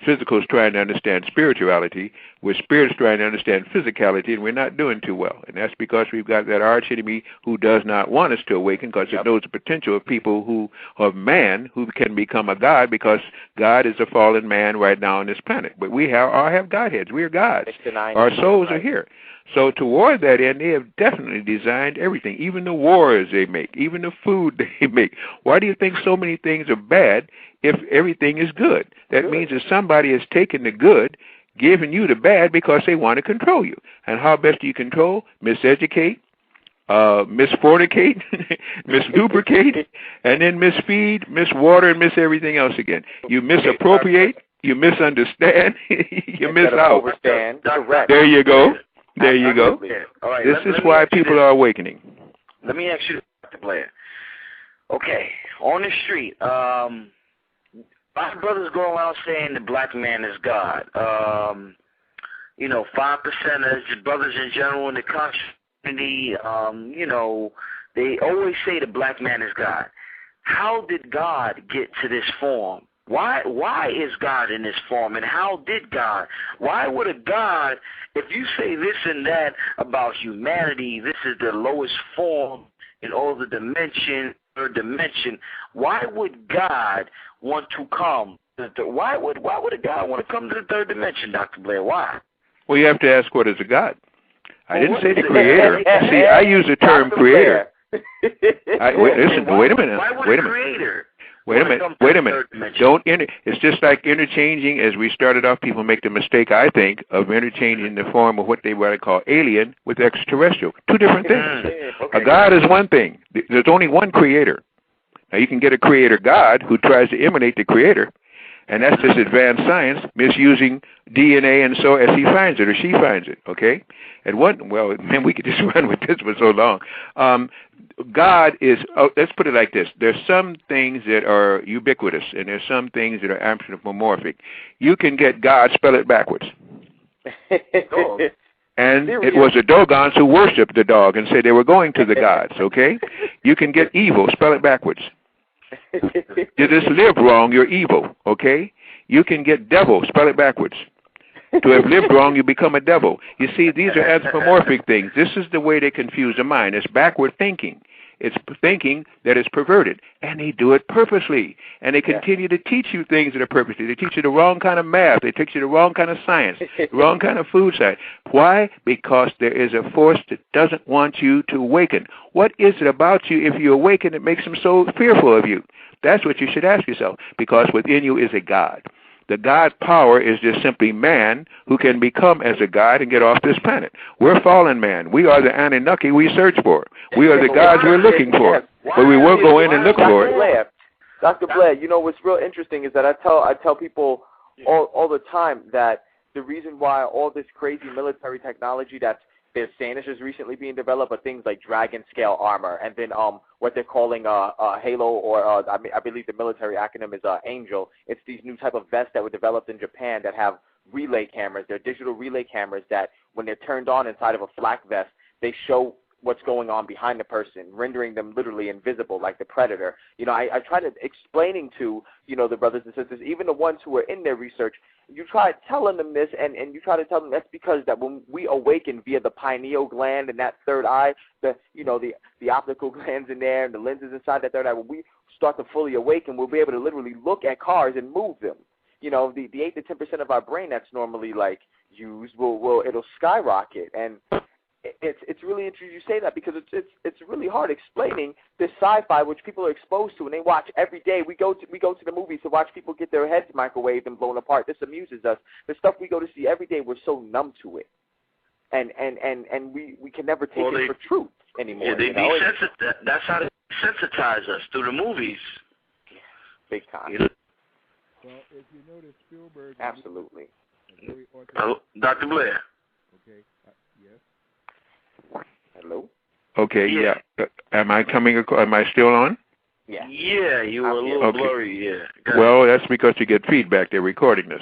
physicals trying to understand spirituality. We're spirits trying to understand physicality, and we're not doing too well. And that's because we've got that arch enemy who does not want us to awaken, because it knows the potential of people of man who can become a god, because God is a fallen man right now on this planet. But we all have Godheads. We are gods. Our souls are here. So toward that end, they have definitely designed everything, even the wars they make, even the food they make. Why do you think so many things are bad if everything is good? That means that somebody has taken the good, given you the bad because they want to control you. And how best do you control? Miseducate, misfornicate, mislubricate, and then misfeed, miswater, and miss everything else again. You misappropriate, you misunderstand, you miss out. There you go. There you go. All right, this is why people are awakening. Let me ask you, Dr. Blair. Okay, on the street, my brothers go around saying the black man is God. 5%ers, brothers in general in the community, they always say the black man is God. How did God get to this form? Why is God in this form, and how did God? Why would a God, if you say this and that about humanity, this is the lowest form in all the third dimension, why would God want to come? Why would a God want to come to the third dimension, Dr. Blair? Why? Well, you have to ask, what is a God? I didn't say the creator. See, I use the term creator. Wait a minute. Why would a creator? Wait a minute. It's just like interchanging, as we started off, people make the mistake, I think, of interchanging the form of what I call alien with extraterrestrial. Two different things. Okay. A God is one thing. There's only one creator. Now, you can get a creator God who tries to imitate the creator, and that's just advanced science, misusing DNA and so as he finds it or she finds it, okay? We could just run with this for so long. God is, let's put it like this. There's some things that are ubiquitous, and there's some things that are anthropomorphic. You can get God, spell it backwards. And it was the Dogons who worshipped the dog and said they were going to the gods, okay? You can get evil, spell it backwards. You just live wrong, you're evil, okay? You can get devil, spell it backwards. To have lived wrong, you become a devil. You see, these are anthropomorphic things. This is the way they confuse the mind. It's backward thinking. It's thinking that is perverted. And they do it purposely. And they continue to teach you things that are purposely. They teach you the wrong kind of math. They teach you the wrong kind of science, the wrong kind of food science. Why? Because there is a force that doesn't want you to awaken. What is it about you, if you awaken, that makes them so fearful of you? That's what you should ask yourself. Because within you is a God. The God power is just simply man who can become as a God and get off this planet. We're fallen man. We are the Anunnaki we search for. We are the gods we're looking for. But we will go in and look for it. Dr. Blair, what's real interesting is that I tell people all the time that the reason why all this crazy military technology that's they're saying is just recently being developed are things like dragon scale armor, and then what they're calling Halo, or I believe the military acronym is Angel. It's these new type of vests that were developed in Japan that have relay cameras. They're digital relay cameras that when they're turned on inside of a flak vest, they show what's going on behind the person, rendering them literally invisible like the Predator. I try to explaining to, the brothers and sisters, even the ones who are in their research, you try telling them this, and you try to tell them that's because that when we awaken via the pineal gland and that third eye, the optical glands in there and the lenses inside that third eye, when we start to fully awaken, we'll be able to literally look at cars and move them. The 8 to 10% of our brain that's normally used it'll skyrocket. And it's really interesting you say that, because it's really hard explaining this sci-fi which people are exposed to and they watch every day. We go to the movies to watch people get their heads microwaved and blown apart. This amuses us. The stuff we go to see every day, we're so numb to it, and we can never take it for truth anymore. Yeah, that's how they sensitize us through the movies. Big time. Well, if you notice, Spielberg. Absolutely. Dr. Blair. Okay. Yes. Hello? Okay, yeah. Am I still on? Yeah. Yeah, you were a little blurry, yeah. Well, that's because you get feedback. They're recording this.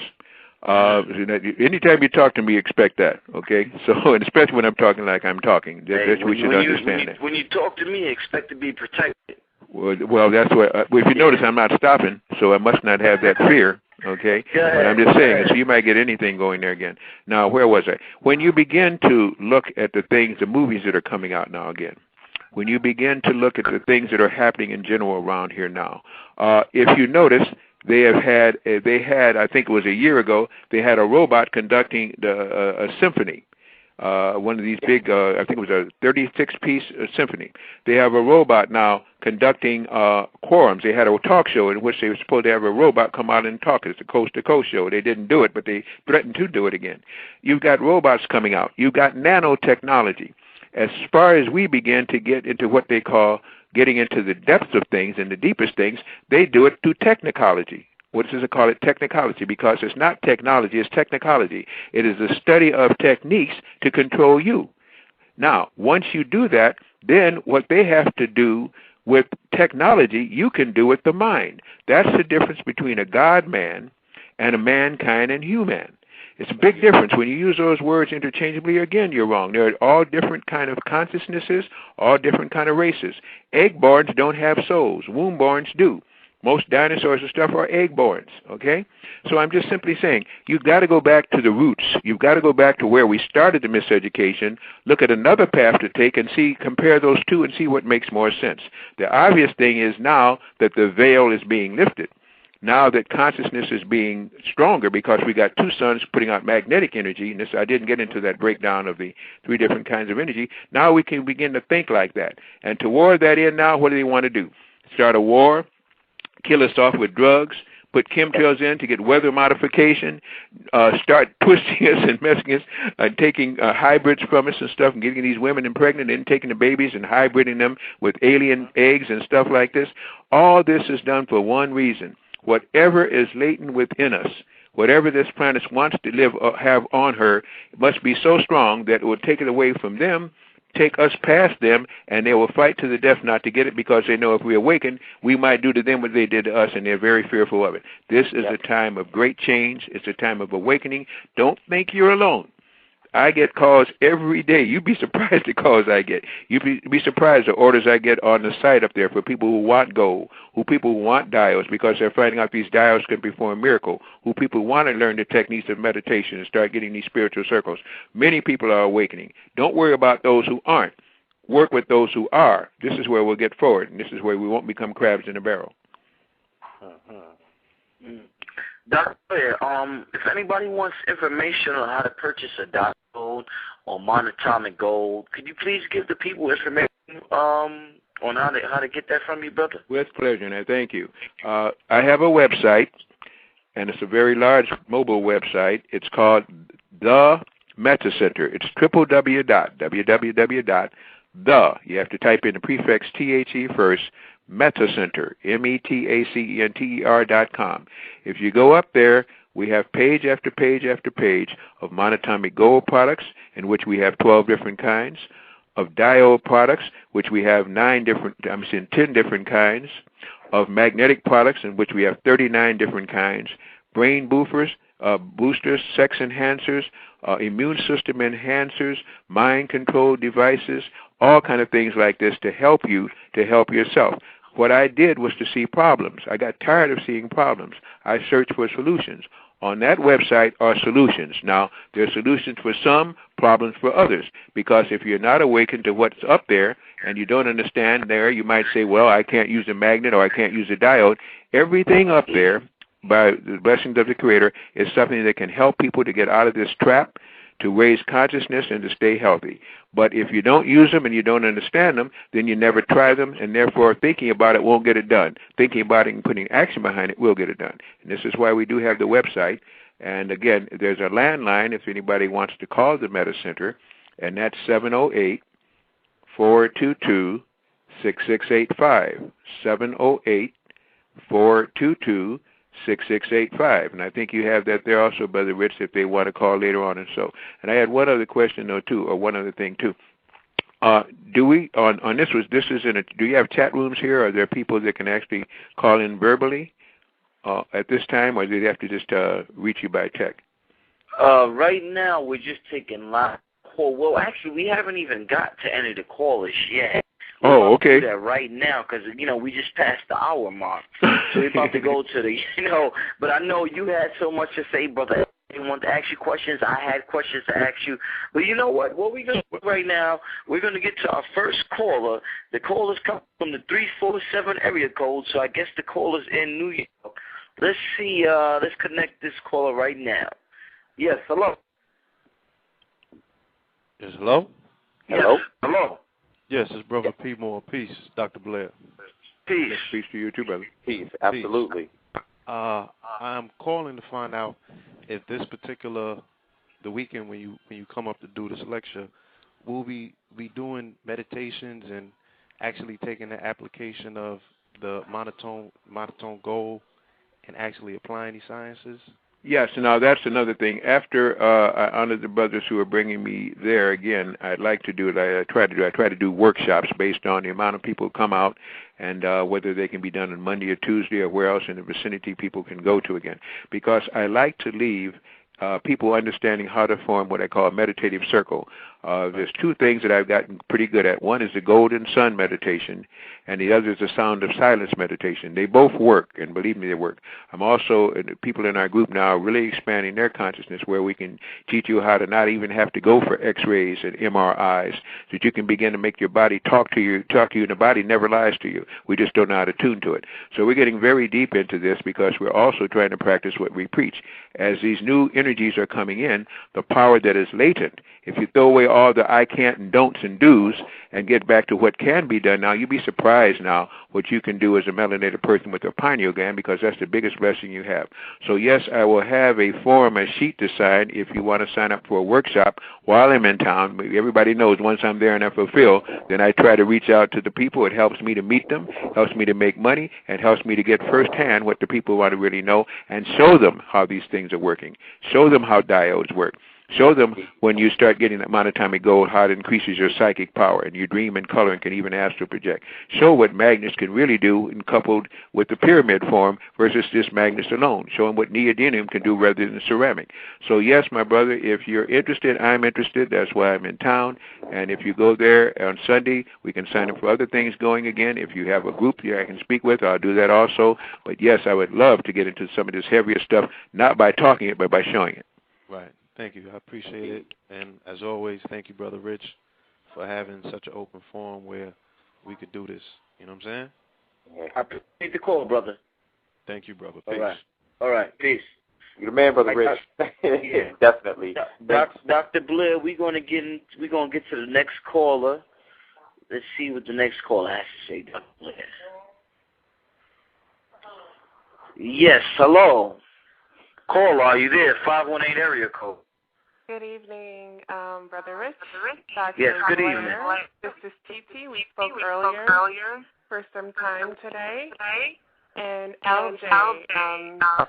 Anytime you talk to me, expect that, okay? So, and especially when I'm talking like I'm talking. We should understand that. When you talk to me, expect to be protected. Well, that's what, if you notice, I'm not stopping, so I must not have that fear. Okay, but I'm just saying, so you might get anything going there again. Now, where was I? When you begin to look at the movies that are coming out now again, when you begin to look at the things that are happening in general around here now, if you notice, they had, I think it was a year ago, they had a robot conducting a symphony. One of these big, I think it was a 36-piece symphony. They have a robot now conducting quorums. They had a talk show in which they were supposed to have a robot come out and talk. It's a coast-to-coast show. They didn't do it, but they threatened to do it again. You've got robots coming out. You've got nanotechnology. As far as we begin to get into what they call getting into the depths of things and the deepest things, they do it through technology. What does it call it? Technicology, because it's not technology, it's technicology. It is the study of techniques to control you. Now, once you do that, then what they have to do with technology, you can do with the mind. That's the difference between a God-man and a mankind and human. It's a big difference. When you use those words interchangeably, again, you're wrong. There are all different kind of consciousnesses, all different kind of races. Egg-borns don't have souls. Womb-borns do. Most dinosaurs and stuff are egg-borns, okay? So I'm just simply saying, you've got to go back to the roots. You've got to go back to where we started the miseducation, look at another path to take, and compare those two and see what makes more sense. The obvious thing is now that the veil is being lifted. Now that consciousness is being stronger because we got two suns putting out magnetic energy, and I didn't get into that breakdown of the three different kinds of energy, now we can begin to think like that. And toward that end now, what do they want to do? Start a war? Kill us off with drugs, put chemtrails in to get weather modification, start twisting us and messing us, taking hybrids from us and stuff, and getting these women impregnant and taking the babies and hybriding them with alien eggs and stuff like this. All this is done for one reason. Whatever is latent within us, whatever this planet wants to live have on her, must be so strong that it will take it away from them, take us past them, and they will fight to the death not to get it because they know if we awaken, we might do to them what they did to us, and they're very fearful of it. This is a time of great change. It's a time of awakening. Don't think you're alone. I get calls every day. You'd be surprised the calls I get. You'd be surprised the orders I get on the site up there for people who want gold, people who want diodes because they're finding out these diodes can perform miracles, people who want to learn the techniques of meditation and start getting these spiritual circles. Many people are awakening. Don't worry about those who aren't. Work with those who are. This is where we'll get forward, and this is where we won't become crabs in a barrel. Dr. Blair, if anybody wants information on how to purchase a diode or monatomic gold, could you please give the people information on how to get that from you, brother? With pleasure, and I thank you. I have a website, and it's a very large mobile website. It's called The Meta Center. It's www.the, you have to type in the prefix THE first, Metacenter, METACENTER.com. If you go up there, we have page after page after page of monatomic gold products, in which we have 12 different kinds, of diode products, which we have 10 different kinds, of magnetic products, in which we have 39 different kinds, brain boosters, sex enhancers, immune system enhancers, mind control devices, all kind of things like this to help you to help yourself. What I did was to see problems. I got tired of seeing problems. I searched for solutions. On that website are solutions. Now, there are solutions for some, problems for others, because if you're not awakened to what's up there and you don't understand there, you might say, well, I can't use a magnet or I can't use a diode. Everything up there, by the blessings of the Creator, is something that can help people to get out of this trap, to raise consciousness, and to stay healthy. But if you don't use them and you don't understand them, then you never try them, and therefore thinking about it won't get it done. Thinking about it and putting action behind it will get it done. And this is why we do have the website. And again, there's a landline if anybody wants to call the Meta Center, and that's 708-422-6685. 708-422-6685. 6685, and I think you have that there also, Brother Rich, if they want to call later on and so. And I had one other question though too, or one other thing too. Do we on this do you have chat rooms here? Are there people that can actually call in verbally at this time, or do they have to just reach you by text? Right now we're just taking live call. Well, actually, we haven't even got to any of the callers yet. Oh, okay. Do that right now because, we just passed the hour mark. So we're about to go to the, but I know you had so much to say, brother. I want to ask you questions. I had questions to ask you. But you know what? What we're going to do right now, we're going to get to our first caller. The caller's come from the 347 area code, so I guess the caller's in New York. Let's see. Let's connect this caller right now. Yes, hello. Yes, hello? Hello? Hello. Yes, it's Brother P. Moore. Peace, Dr. Blair. Peace. Peace to you too, brother. Peace, absolutely. I'm calling to find out if this particular, the weekend when you come up to do this lecture, will we be doing meditations and actually taking the application of the monotone goal and actually applying these sciences? Yes, now that's another thing. After I honor the brothers who are bringing me there again, I'd like to do it. I try to do workshops based on the amount of people who come out and whether they can be done on Monday or Tuesday or where else in the vicinity people can go to again. Because I like to leave people understanding how to form what I call a meditative circle. There's two things that I've gotten pretty good at. One is the golden sun meditation, and the other is the sound of silence meditation. They both work, and believe me, they work. I'm also, people in our group now are really expanding their consciousness where we can teach you how to not even have to go for x-rays and MRIs, so that you can begin to make your body talk to you, and the body never lies to you. We just don't know how to tune to it. So we're getting very deep into this because we're also trying to practice what we preach. As these new energies are coming in, the power that is latent, if you throw away all the I can't and don'ts and do's and get back to what can be done now, you'll be surprised now what you can do as a melanated person with a pineal gland, because that's the biggest blessing you have. So yes, I will have a form, a sheet to sign if you want to sign up for a workshop while I'm in town. Everybody knows once I'm there and I fulfill, then I try to reach out to the people. It helps me to meet them, helps me to make money, and helps me to get firsthand what the people want to really know and show them how these things are working. Show them how diodes work. Show them when you start getting that monatomic gold, how it increases your psychic power, and you dream in color and can even astral project. Show what magnets can really do, and coupled with the pyramid form versus just magnets alone. Show them what neodymium can do rather than ceramic. So yes, my brother, if you're interested, I'm interested. That's why I'm in town. And if you go there on Sunday, we can sign up for other things going again. If you have a group here I can speak with, I'll do that also. But yes, I would love to get into some of this heavier stuff, not by talking it, but by showing it. Right. Thank you. I appreciate it. And as always, thank you, Brother Rich, for having such an open forum where we could do this. You know what I'm saying? I appreciate the call, brother. Thank you, brother. Peace. All right. Peace. You're the man, Brother Rich. Yeah. Definitely. Dr. Blair, we're gonna get to the next caller. Let's see what the next caller has to say, Dr. Blair. Yes, hello. Caller, are you there? 518 area code. Good evening, Brother Rich. Yes, good evening. This is TT. We spoke earlier for some time today. And LJ,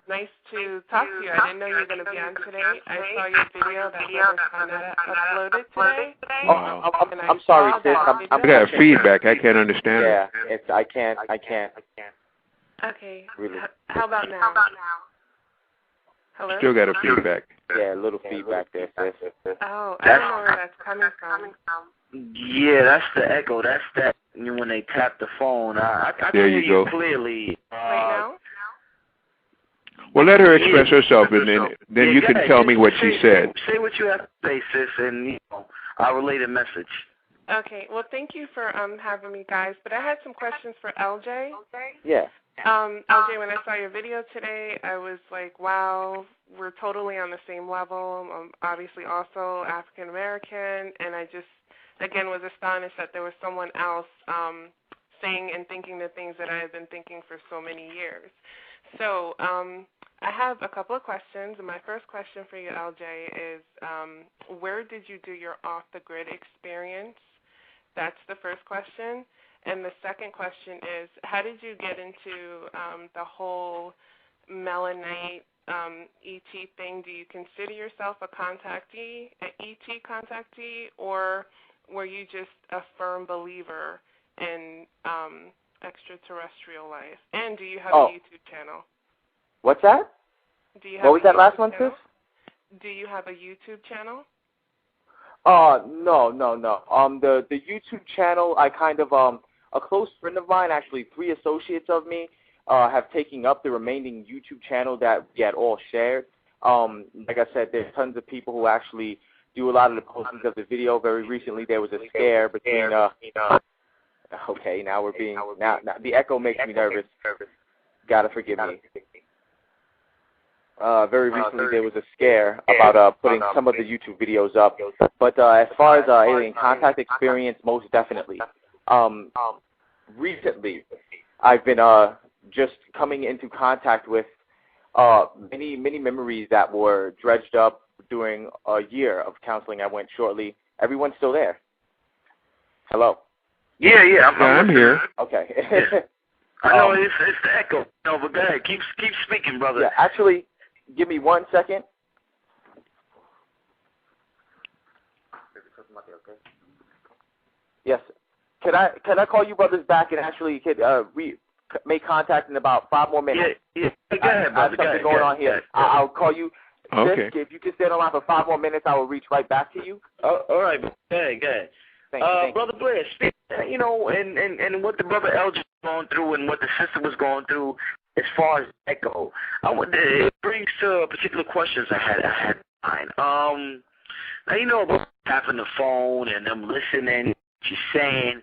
nice to talk to you. I didn't know you were going to be on today. I saw your video that was kind of uploaded today. Oh, I'm sorry, sis. I got feedback. I can't understand it. Yeah, I can't. Okay. Really. How about now? Hello? Still got a feedback. Yeah, a little feedback there, sis. Oh, I don't know where that's coming from. Yeah, that's the echo. That's that when they tap the phone. I can hear you clearly. Right now? Well, let her express herself, and then you can tell me what she said. Say what you have to say, sis, and I'll relay the message. Okay. Well, thank you for having me, guys. But I had some questions for LJ. Yeah. LJ, when I saw your video today, I was like, wow, we're totally on the same level. I'm obviously also African American, and I just, again, was astonished that there was someone else saying and thinking the things that I have been thinking for so many years. So I have a couple of questions, and my first question for you, LJ, is where did you do your off-the-grid experience? That's the first question. And the second question is, how did you get into the whole melanite ET thing? Do you consider yourself a contactee, an ET contactee, or were you just a firm believer in extraterrestrial life? And do you have a YouTube channel? What's that? What was that last one, sis? Do you have a YouTube channel? No. The YouTube channel, I kind of a close friend of mine, actually 3 associates of me, have taken up the remaining YouTube channel that we had all shared. Like I said, there's tons of people who actually do a lot of the postings of the video. Very recently, there was a scare between. Okay, now we're being now the echo makes me nervous. Gotta forgive me. Very recently, there was a scare about putting some of the YouTube videos up. But as far as alien contact experience, most definitely. Recently, I've been just coming into contact with many memories that were dredged up during a year of counseling I went shortly. Everyone's still there. Hello? Yeah, I'm here. Okay. I know it's the echo. No, but go ahead. Keep speaking, brother. Yeah, actually, give me 1 second. Yes. Can I call you brothers back and actually make contact in about 5 more minutes? Yeah. Go ahead, brother. I have something going on here. I'll call you. Okay. If you can stay on the line for 5 more minutes, I will reach right back to you. All right. Go ahead. Thank you. Brother Blair, you know, and what the brother Elgin was going through and what the sister was going through as far as that go, it brings to particular questions I had in mind. Now, you know about tapping the phone and them listening, what you're saying.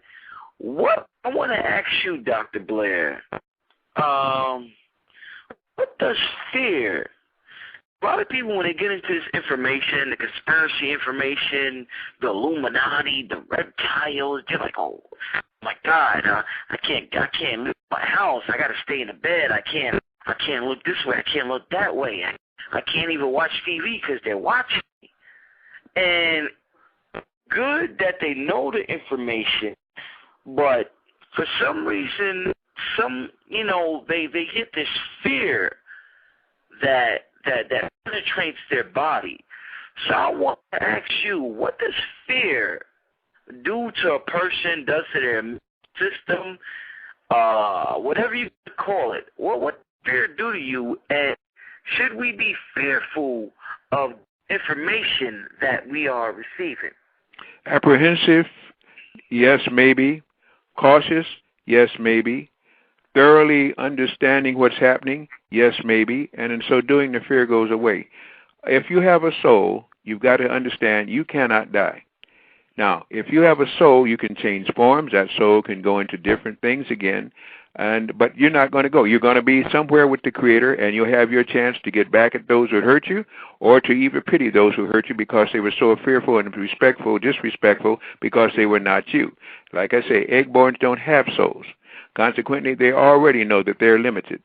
What I want to ask you, Dr. Blair, what does fear? A lot of people, when they get into this information, the conspiracy information, the Illuminati, the reptiles, they're like, oh my God, I can't leave my house. I got to stay in the bed. I can't look this way. I can't look that way. I can't even watch TV because they're watching me. And good that they know the information, but for some reason, they get this fear that penetrates their body. So I want to ask you, what does fear do to a person, does to their system, whatever you call it? What does fear do to you, and should we be fearful of information that we are receiving? Apprehensive, yes, maybe. Cautious, yes, maybe. Thoroughly understanding what's happening, yes, maybe. And in so doing, the fear goes away. If you have a soul, you've got to understand you cannot die. Now, if you have a soul, you can change forms. That soul can go into different things again. But you're not going to go. You're going to be somewhere with the Creator, and you'll have your chance to get back at those who hurt you, or to even pity those who hurt you because they were so fearful and disrespectful because they were not you. Like I say, eggborns don't have souls. Consequently, they already know that they're limited.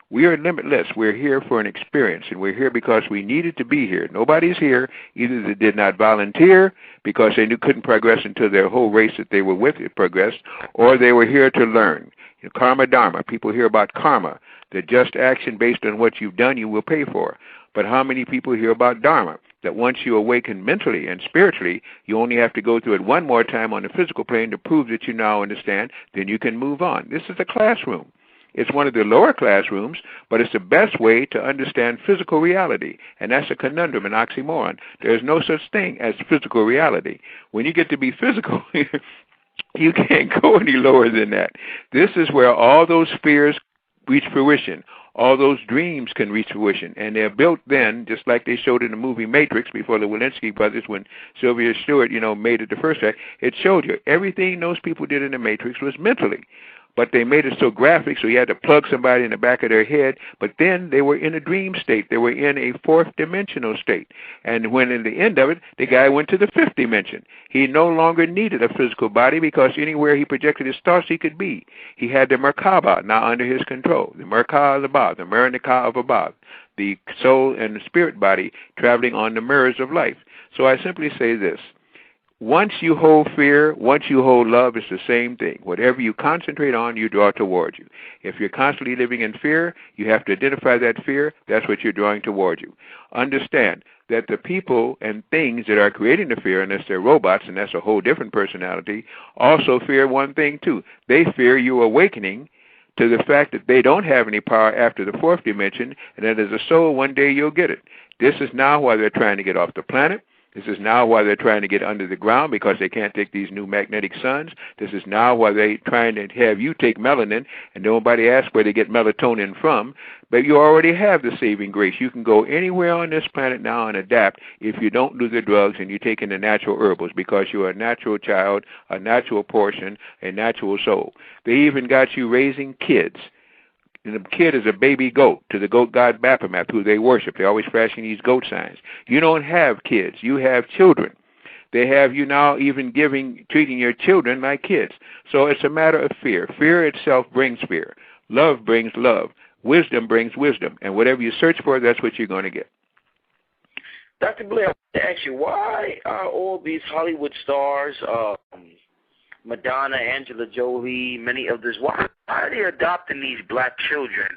We are limitless. We're here for an experience, and we're here because we needed to be here. Nobody's here. Either they did not volunteer because they couldn't progress until their whole race that they were with it progressed, or they were here to learn. Karma Dharma. People hear about karma, the just action based on what you've done, you will pay for. But how many people hear about Dharma? That once you awaken mentally and spiritually, you only have to go through it one more time on the physical plane to prove that you now understand, then you can move on. This is a classroom. It's one of the lower classrooms, but it's the best way to understand physical reality, and that's a conundrum, an oxymoron. There's no such thing as physical reality. When you get to be physical, you can't go any lower than that. This is where all those fears reach fruition. All those dreams can reach fruition, and they're built then, just like they showed in the movie Matrix before the Walensky brothers, when Sylvia Stewart, made it the first time. It showed you everything those people did in the Matrix was mentally. But they made it so graphic, so you had to plug somebody in the back of their head. But then they were in a dream state. They were in a fourth dimensional state. And when in the end of it, the guy went to the fifth dimension. He no longer needed a physical body because anywhere he projected his thoughts, he could be. He had the Merkaba now under his control. The Merkaba of Abad, the Meranika of Abad, the soul and the spirit body traveling on the mirrors of life. So I simply say this. Once you hold fear, once you hold love, it's the same thing. Whatever you concentrate on, you draw towards you. If you're constantly living in fear, you have to identify that fear. That's what you're drawing towards you. Understand that the people and things that are creating the fear, unless they're robots, and that's a whole different personality, also fear one thing too. They fear you awakening to the fact that they don't have any power after the fourth dimension, and that as a soul, one day you'll get it. This is now why they're trying to get off the planet. This is now why they're trying to get under the ground because they can't take these new magnetic suns. This is now why they're trying to have you take melanin, and nobody asks where they get melatonin from. But you already have the saving grace. You can go anywhere on this planet now and adapt if you don't do the drugs and you take in the natural herbals because you're a natural child, a natural portion, a natural soul. They even got you raising kids. And the kid is a baby goat to the goat god Baphomet, who they worship. They're always flashing these goat signs. You don't have kids. You have children. They have you now even treating your children like kids. So it's a matter of fear. Fear itself brings fear. Love brings love. Wisdom brings wisdom. And whatever you search for, that's what you're going to get. Dr. Blair, I want to ask you, why are all these Hollywood stars, Madonna, Angela Jolie, many others, why are they adopting these black children?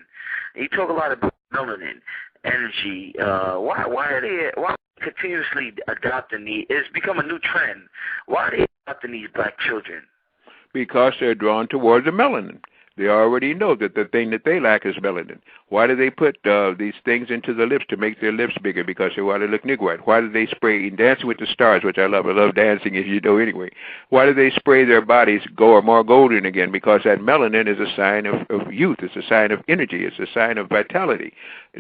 You talk a lot about melanin. energy. Why are they continuously adopting these? It's become a new trend. Why are they adopting these black children? Because they're drawn towards the melanin. They already know that the thing that they lack is melanin. Why do they put these things into the lips to make their lips bigger? Because they want to look Negroid. Why do they spray in Dancing with the Stars, which I love? I love dancing, as you know anyway. Why do they spray their bodies more golden again? Because that melanin is a sign of youth. It's a sign of energy. It's a sign of vitality.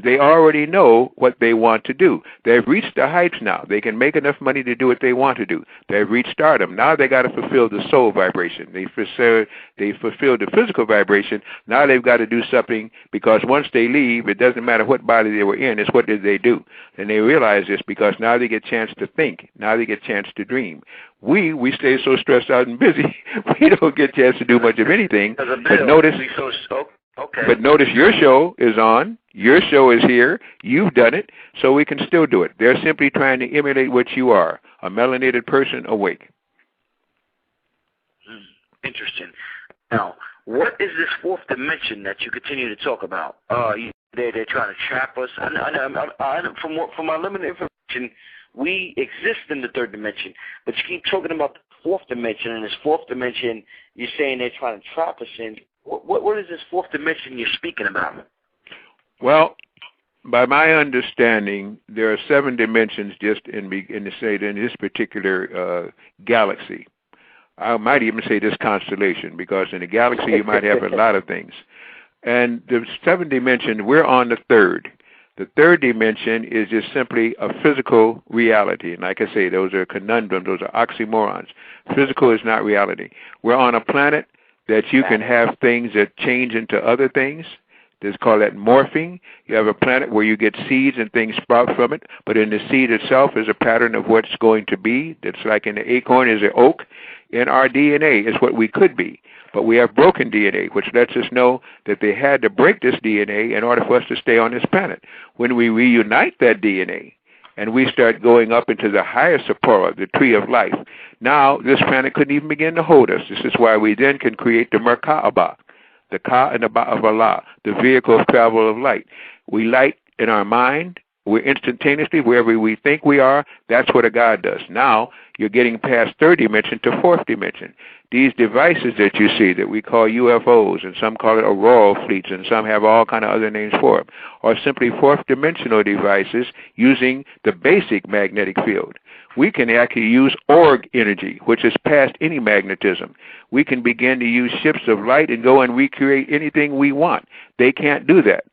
They already know what they want to do. They've reached the heights now. They can make enough money to do what they want to do. They've reached stardom. Now they got to fulfill the soul vibration. They fulfill the physical vibration. Now they've got to do something, because once they leave, it doesn't matter what body they were in. It's what did they do. And they realize this because now they get a chance to think. Now they get a chance to dream. We stay so stressed out and busy, we don't get a chance to do much of anything. But notice, but notice your show is on. Your show is here. You've done it, so we can still do it. They're simply trying to emulate what you are, a melanated person awake. Interesting. Now, what is this fourth dimension that you continue to talk about? They're trying to trap us. From my limited information, we exist in the third dimension, but you keep talking about the fourth dimension, and this fourth dimension, you're saying they're trying to trap us in. What is this fourth dimension you're speaking about? Well, by my understanding, there are 7 dimensions just in this particular galaxy. I might even say this constellation, because in a galaxy you might have a lot of things. And the 7th dimension, we're on the third. The third dimension is just simply a physical reality. And like I say, those are conundrums, those are oxymorons. Physical is not reality. We're on a planet that you can have things that change into other things. They call that morphing. You have a planet where you get seeds and things sprout from it, but in the seed itself is a pattern of what's going to be. That's like in the acorn is an oak. In our DNA is what we could be. But we have broken DNA, which lets us know that they had to break this DNA in order for us to stay on this planet. When we reunite that DNA and we start going up into the higher Sapora, the tree of life, now this planet couldn't even begin to hold us. This is why we then can create the Merkaba, the Ka and the Ba of Allah, the vehicle of travel of light. We light in our mind. We're instantaneously, wherever we think we are, that's what a God does. Now, you're getting past third dimension to fourth dimension. These devices that you see that we call UFOs, and some call it auroral fleets, and some have all kind of other names for them, are simply fourth dimensional devices using the basic magnetic field. We can actually use org energy, which is past any magnetism. We can begin to use ships of light and go and recreate anything we want. They can't do that.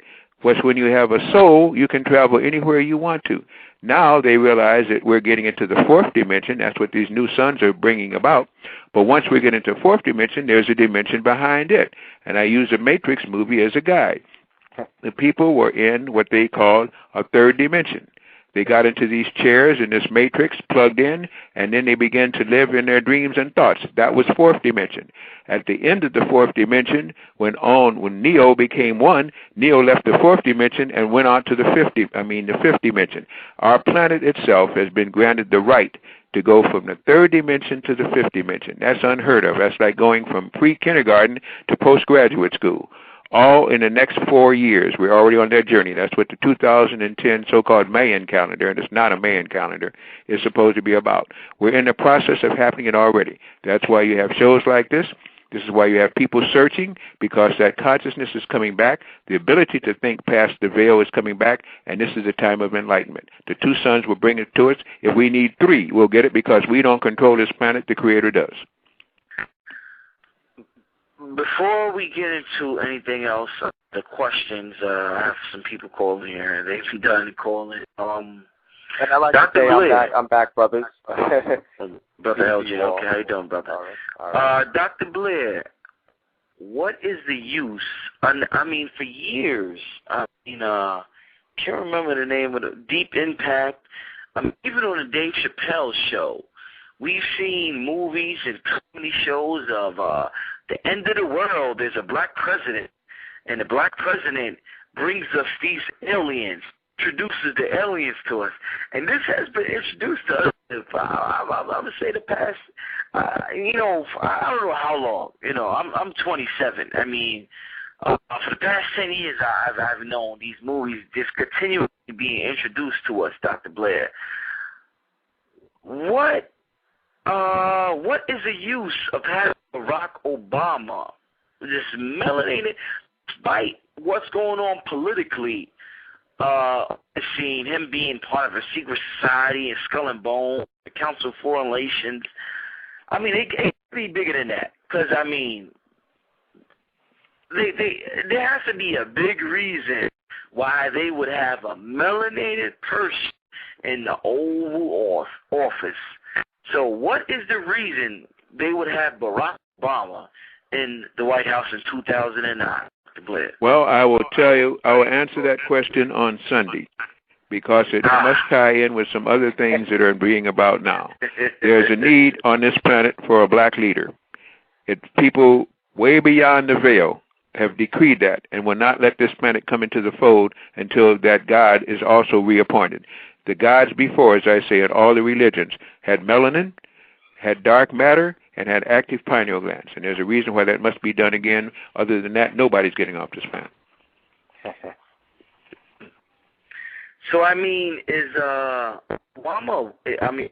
But when you have a soul, you can travel anywhere you want to. Now they realize that we're getting into the fourth dimension. That's what these new suns are bringing about. But once we get into fourth dimension, there's a dimension behind it. And I use the Matrix movie as a guide. The people were in what they called a third dimension. They got into these chairs in this matrix, plugged in, and then they began to live in their dreams and thoughts. That was fourth dimension. At the end of the fourth dimension, when Neo became one, Neo left the fourth dimension and went on to the fifth dimension. Our planet itself has been granted the right to go from the third dimension to the fifth dimension. That's unheard of. That's like going from pre-kindergarten to postgraduate school. All in the next 4 years. We're already on that journey. That's what the 2010 so-called Mayan calendar, and it's not a Mayan calendar, is supposed to be about. We're in the process of happening it already. That's why you have shows like this. This is why you have people searching, because that consciousness is coming back. The ability to think past the veil is coming back, and this is a time of enlightenment. The 2 suns will bring it to us. If we need 3, we'll get it, because we don't control this planet. The Creator does. Before we get into anything else, the questions, I have some people calling here. They've done calling. And I like Dr. to say Blair. I'm back, brothers. Brother LJ, okay, how you doing, brother? All right. Dr. Blair, what is the use? I mean, for years, can't remember the name of the Deep Impact. Even on the Dave Chappelle show, we've seen movies and comedy shows of the end of the world. There's a black president, and the black president brings us these aliens, introduces the aliens to us. And this has been introduced to us, I would say, the past, I don't know how long. I'm 27. I mean, For the past 10 years, I've known these movies just continually being introduced to us, Dr. Blair. What is the use of having Barack Obama, this melanated, despite what's going on politically, seeing him being part of a secret society and Skull and Bone, the Council of Foreign Relations? I mean, it can be bigger than that, because, I mean, there has to be a big reason why they would have a melanated person in the Oval Office. So what is the reason they would have Barack Obama in the White House in 2009, Dr. Blair? Well, I will tell you, I will answer that question on Sunday, because it must tie in with some other things that are being about now. There's a need on this planet for a black leader. People way beyond the veil have decreed that and will not let this planet come into the fold until that God is also reappointed. The gods before, as I say, in all the religions, had melanin, had dark matter, and had active pineal glands. And there's a reason why that must be done again. Other than that, nobody's getting off this planet. So, I mean, is Obama, I mean,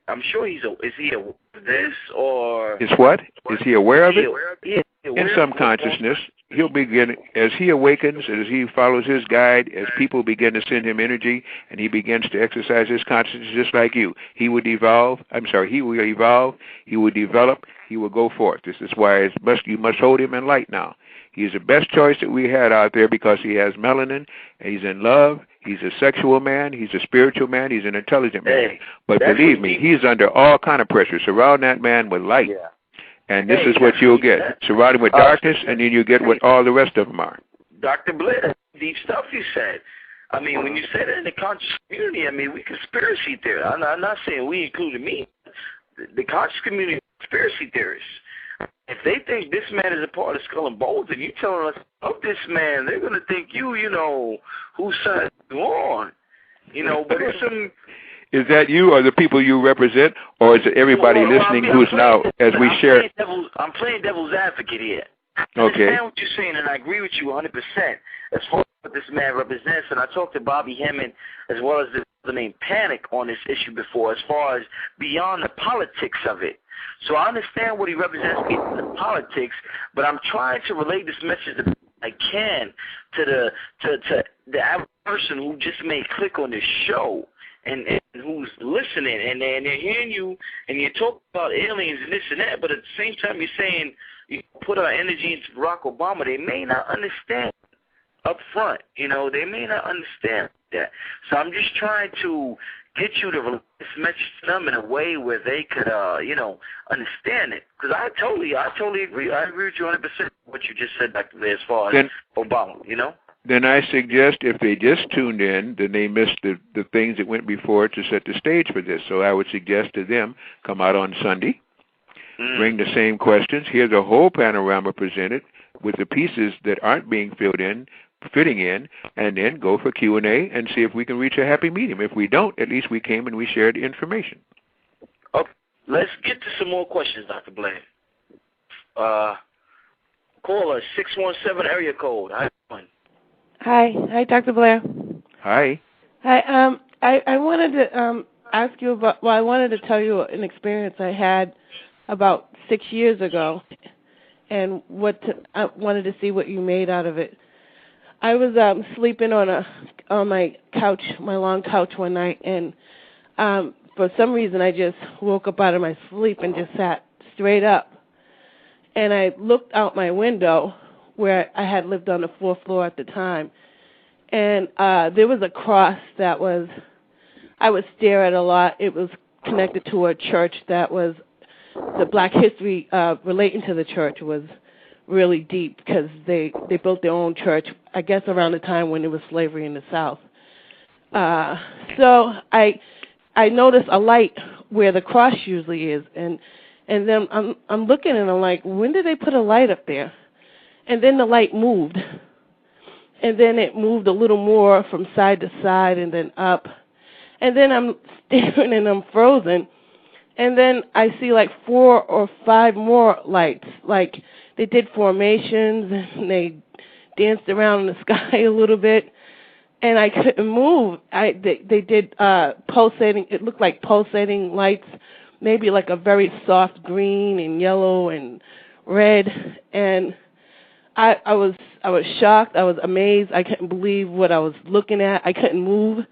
I'm sure is he aware of this, or? Is what? Is he aware of it? Yeah. In some consciousness, he'll begin, as he awakens, as he follows his guide, as people begin to send him energy, and he begins to exercise his consciousness just like you. He will evolve, he will develop, he will go forth. This is why you must hold him in light now. He's the best choice that we had out there because he has melanin, and he's in love, he's a sexual man, he's a spiritual man, he's an intelligent man. But believe me, he's under all kind of pressure. Surround that man with light. Yeah. And this is what you'll get. Surround him with darkness, and then you get what all the rest of them are. Dr. Blair, deep stuff you said. I mean, when you say that in the conscious community, I mean, we conspiracy theorists. I'm not saying we included me. The conscious community conspiracy theorists. If they think this man is a part of Skull and Bones, and you telling us of this man, they're going to think whose side you on. But there's some... Is that you or the people you represent, or is it everybody listening who's now, as we share? I'm playing devil's advocate here. I Okay. understand what you're saying, and I agree with you 100% as far as what this man represents. And I talked to Bobby Hemmond as well as the name Panic on this issue before, as far as beyond the politics of it. So I understand what he represents beyond the politics, but I'm trying to relay this message the best I can to the average person who just may click on this show. And who's listening, and they're hearing you, and you talk about aliens and this and that, but at the same time you're saying you put our energy into Barack Obama. They may not understand up front, they may not understand that. So I'm just trying to get you to relate this message to them in a way where they could, understand it. Because I totally agree. I agree with you 100% what you just said, Dr. Blair, as far as Obama, Then I suggest if they just tuned in, then they missed the things that went before to set the stage for this. So I would suggest to them, come out on Sunday, bring the same questions. Here's a whole panorama presented with the pieces that aren't being fitting in, and then go for Q&A and see if we can reach a happy medium. If we don't, at least we came and we shared the information. Okay, let's get to some more questions, Dr. Blair. Caller 617 area code. How you doing? Hi, Dr. Blair. Hi. Hi. I wanted to ask you about. Well, I wanted to tell you an experience I had about 6 years ago, and I wanted to see what you made out of it. I was sleeping on my couch, my long couch one night, and for some reason I just woke up out of my sleep and just sat straight up, and I looked out my window where I had lived on the 4th floor at the time, and there was a cross I would stare at a lot. It was connected to a church that was, the black history relating to the church was really deep because they built their own church, I guess around the time when there was slavery in the South. So I noticed a light where the cross usually is, and then I'm looking and I'm like, when did they put a light up there? And then the light moved. And then it moved a little more from side to side and then up. And then I'm staring and I'm frozen. And then I see like 4 or 5 more lights. Like they did formations and they danced around in the sky a little bit, and I couldn't move. They did pulsating. It looked like pulsating lights, maybe like a very soft green and yellow and red. And I was shocked. I was amazed. I couldn't believe what I was looking at. I couldn't move.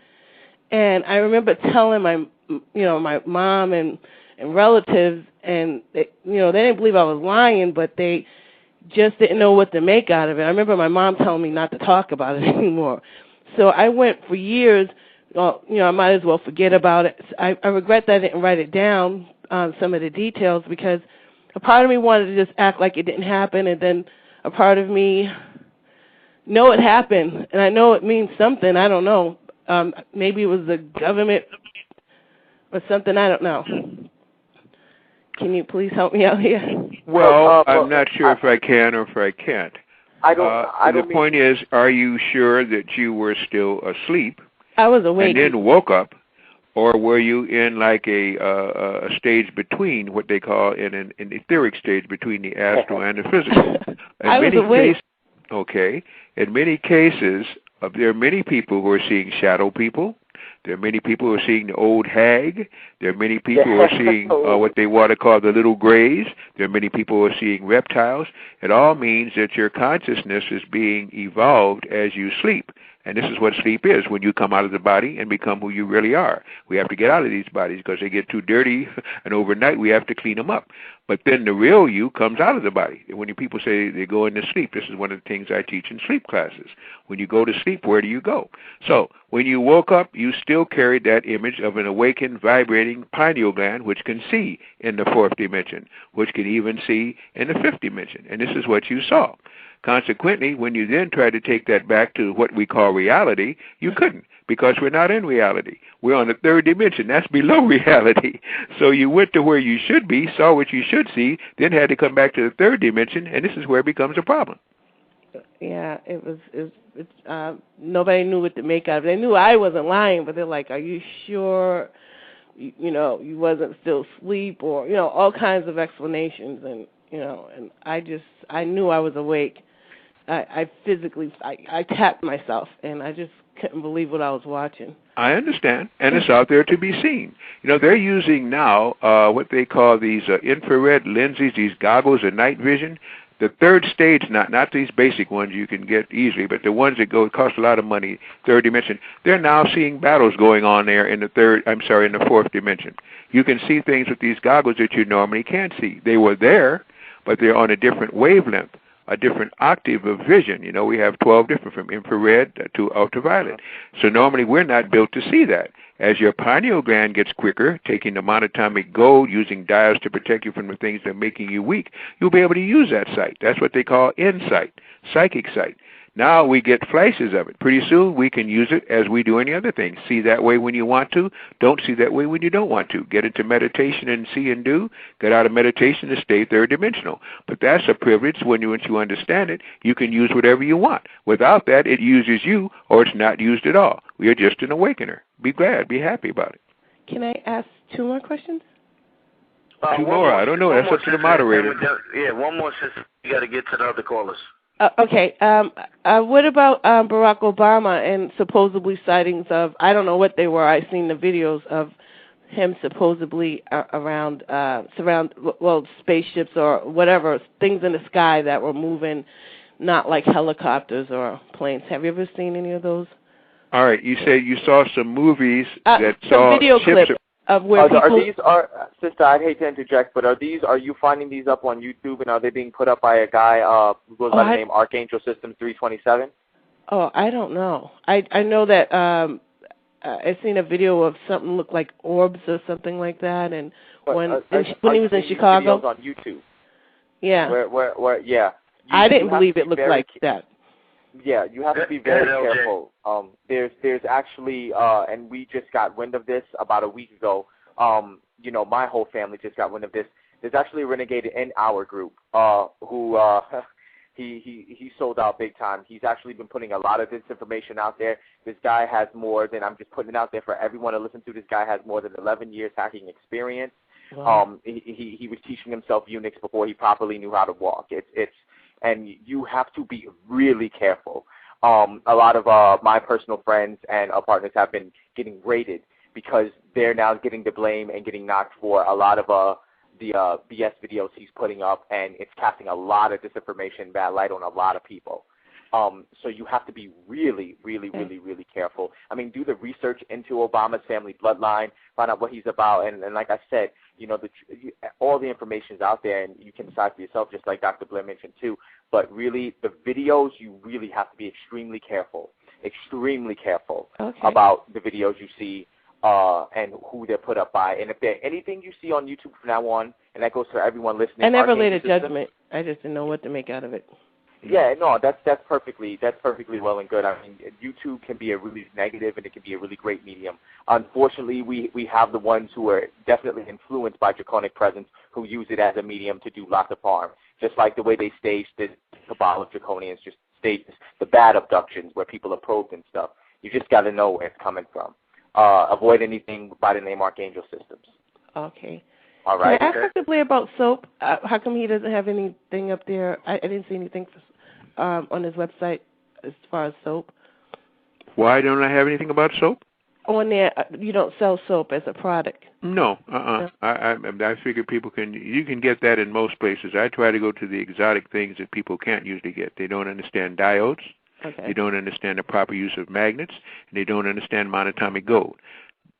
And I remember telling my mom and relatives, and they didn't believe I was lying, but they just didn't know what to make out of it. I remember my mom telling me not to talk about it anymore. So I went for years. Well, I might as well forget about it. I regret that I didn't write it down, some of the details, because a part of me wanted to just act like it didn't happen, and then a part of me know it happened, and I know it means something. I don't know. Maybe it was the government or something. I don't know. Can you please help me out here? Well, I'm not sure if I can or if I can't. The point is, are you sure that you were still asleep? I was awake. And then woke up, or were you in like a stage between what they call an etheric stage between the astral and the physical? I was awake. Okay. In many cases, there are many people who are seeing shadow people. There are many people who are seeing the old hag. There are many people who are seeing what they want to call the little grays. There are many people who are seeing reptiles. It all means that your consciousness is being evolved as you sleep. And this is what sleep is, when you come out of the body and become who you really are. We have to get out of these bodies because they get too dirty, and overnight we have to clean them up. But then the real you comes out of the body. When people say they go into sleep, this is one of the things I teach in sleep classes. When you go to sleep, where do you go? So when you woke up, you still carried that image of an awakened, vibrating pineal gland, which can see in the fourth dimension, which can even see in the fifth dimension. And this is what you saw. Consequently, when you then try to take that back to what we call reality, you couldn't, because we're not in reality. We're on the third dimension. That's below reality. So you went to where you should be, saw what you should see, then had to come back to the third dimension, and this is where it becomes a problem. Yeah, nobody knew what to make out of it. They knew I wasn't lying, but they're like, are you sure, you wasn't still asleep, or, all kinds of explanations, and I knew I was awake. I physically tapped myself, and I just couldn't believe what I was watching. I understand, and it's out there to be seen. They're using now what they call these infrared lenses, these goggles of night vision. The third stage, not these basic ones you can get easily, but the ones that cost a lot of money, third dimension, they're now seeing battles going on there in the fourth dimension. You can see things with these goggles that you normally can't see. They were there, but they're on a different wavelength, a different octave of vision. We have 12 different, from infrared to ultraviolet. So normally we're not built to see that. As your pineal gland gets quicker, taking the monatomic gold, using diodes to protect you from the things that are making you weak, you'll be able to use that sight. That's what they call insight, psychic sight. Now we get flashes of it. Pretty soon we can use it as we do any other thing. See that way when you want to. Don't see that way when you don't want to. Get into meditation and see and do. Get out of meditation and stay third dimensional. But that's a privilege. Once you understand it, you can use whatever you want. Without that, it uses you, or it's not used at all. You're just an awakener. Be glad. Be happy about it. Can I ask 2 more questions? 2 more. I don't know. That's up to the moderator. Yeah, one more, sister. You got to get to the other callers. Okay. What about Barack Obama and supposedly sightings of, I don't know what they were. I've seen the videos of him supposedly around spaceships or whatever, things in the sky that were moving, not like helicopters or planes. Have you ever seen any of those? All right. You say you saw some movies that some saw video ships. clips of where Sister, I'd hate to interject, but are you finding these up on YouTube, and are they being put up by a guy who goes by the name Archangel System 327? Oh, I don't know. I know that I seen a video of something looked like orbs or something like that, and when he was in Chicago. Videos on YouTube. Yeah. Where yeah. I didn't believe it looked like that. Yeah, you have to be very careful. There's actually, and we just got wind of this about a week ago. My whole family just got wind of this. There's actually a renegade in our group who he sold out big time. He's actually been putting a lot of this information out there. This guy has more than, I'm just putting it out there for everyone to listen to. This guy has more than 11 years hacking experience. Wow. He was teaching himself Unix before he properly knew how to walk. and you have to be really careful. A lot of my personal friends and partners have been getting raided because they're now getting the blame and getting knocked for a lot of the BS videos he's putting up, and it's casting a lot of disinformation, bad light on a lot of people. So you have to be really, really, really, really careful. I mean, do the research into Obama's family bloodline, find out what he's about, and like I said, you know, all the information is out there, and you can decide for yourself, just like Dr. Blair mentioned too. But really, the videos, you really have to be extremely careful about the videos you see and who they're put up by. And if there's anything you see on YouTube from now on, and that goes for everyone listening. I never laid a judgment. I just didn't know what to make out of it. Yeah, no, that's perfectly well and good. I mean, YouTube can be a really negative and it can be a really great medium. Unfortunately, we have the ones who are definitely influenced by draconic presence who use it as a medium to do lots of harm. Just like the way they staged the cabal of draconians, just staged the bad abductions where people are probed and stuff. You just got to know where it's coming from. Avoid anything by the name Archangel Systems. Okay. All right. Can I ask Dr. Blair about soap? How come he doesn't have anything up there? I didn't see anything on his website as far as soap. Why don't I have anything about soap? On there, you don't sell soap as a product. No, I figure you can get that in most places. I try to go to the exotic things that people can't usually get. They don't understand diodes. Okay. They don't understand the proper use of magnets, and they don't understand monatomic gold.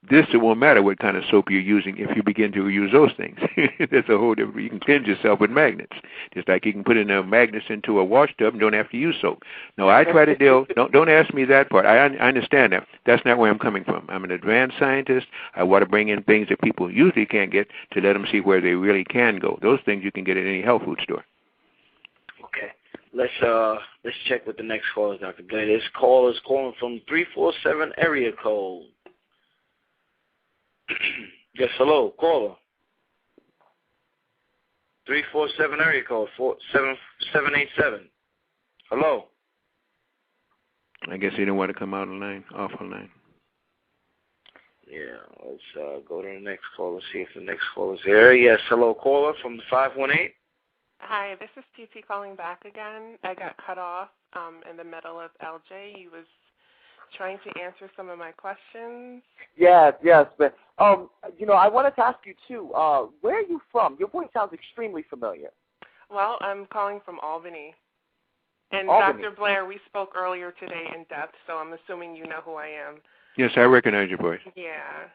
It won't matter what kind of soap you're using if you begin to use those things. That's a whole different. You can cleanse yourself with magnets, just like you can put in magnets into a wash tub and don't have to use soap. No, I try to deal. Don't ask me that part. I understand that. That's not where I'm coming from. I'm an advanced scientist. I want to bring in things that people usually can't get to let them see where they really can go. Those things you can get at any health food store. Okay. Let's check with the next caller, Dr. Blair. This call is calling from 347 area code. Yes, hello, caller. 347 area code 787. Hello. I guess he didn't want to come out off online. Yeah, let's go to the next caller. See if the next caller's here. Yes, hello, caller from the 518. Hi, this is TT calling back again. I got cut off in the middle of LJ. He was trying to answer some of my questions. Yes, but you know, I wanted to ask you too. Where are you from? Your voice sounds extremely familiar. Well, I'm calling from Albany. And Albany. Dr. Blair, we spoke earlier today in depth, so I'm assuming you know who I am. Yes, I recognize your voice. Yeah.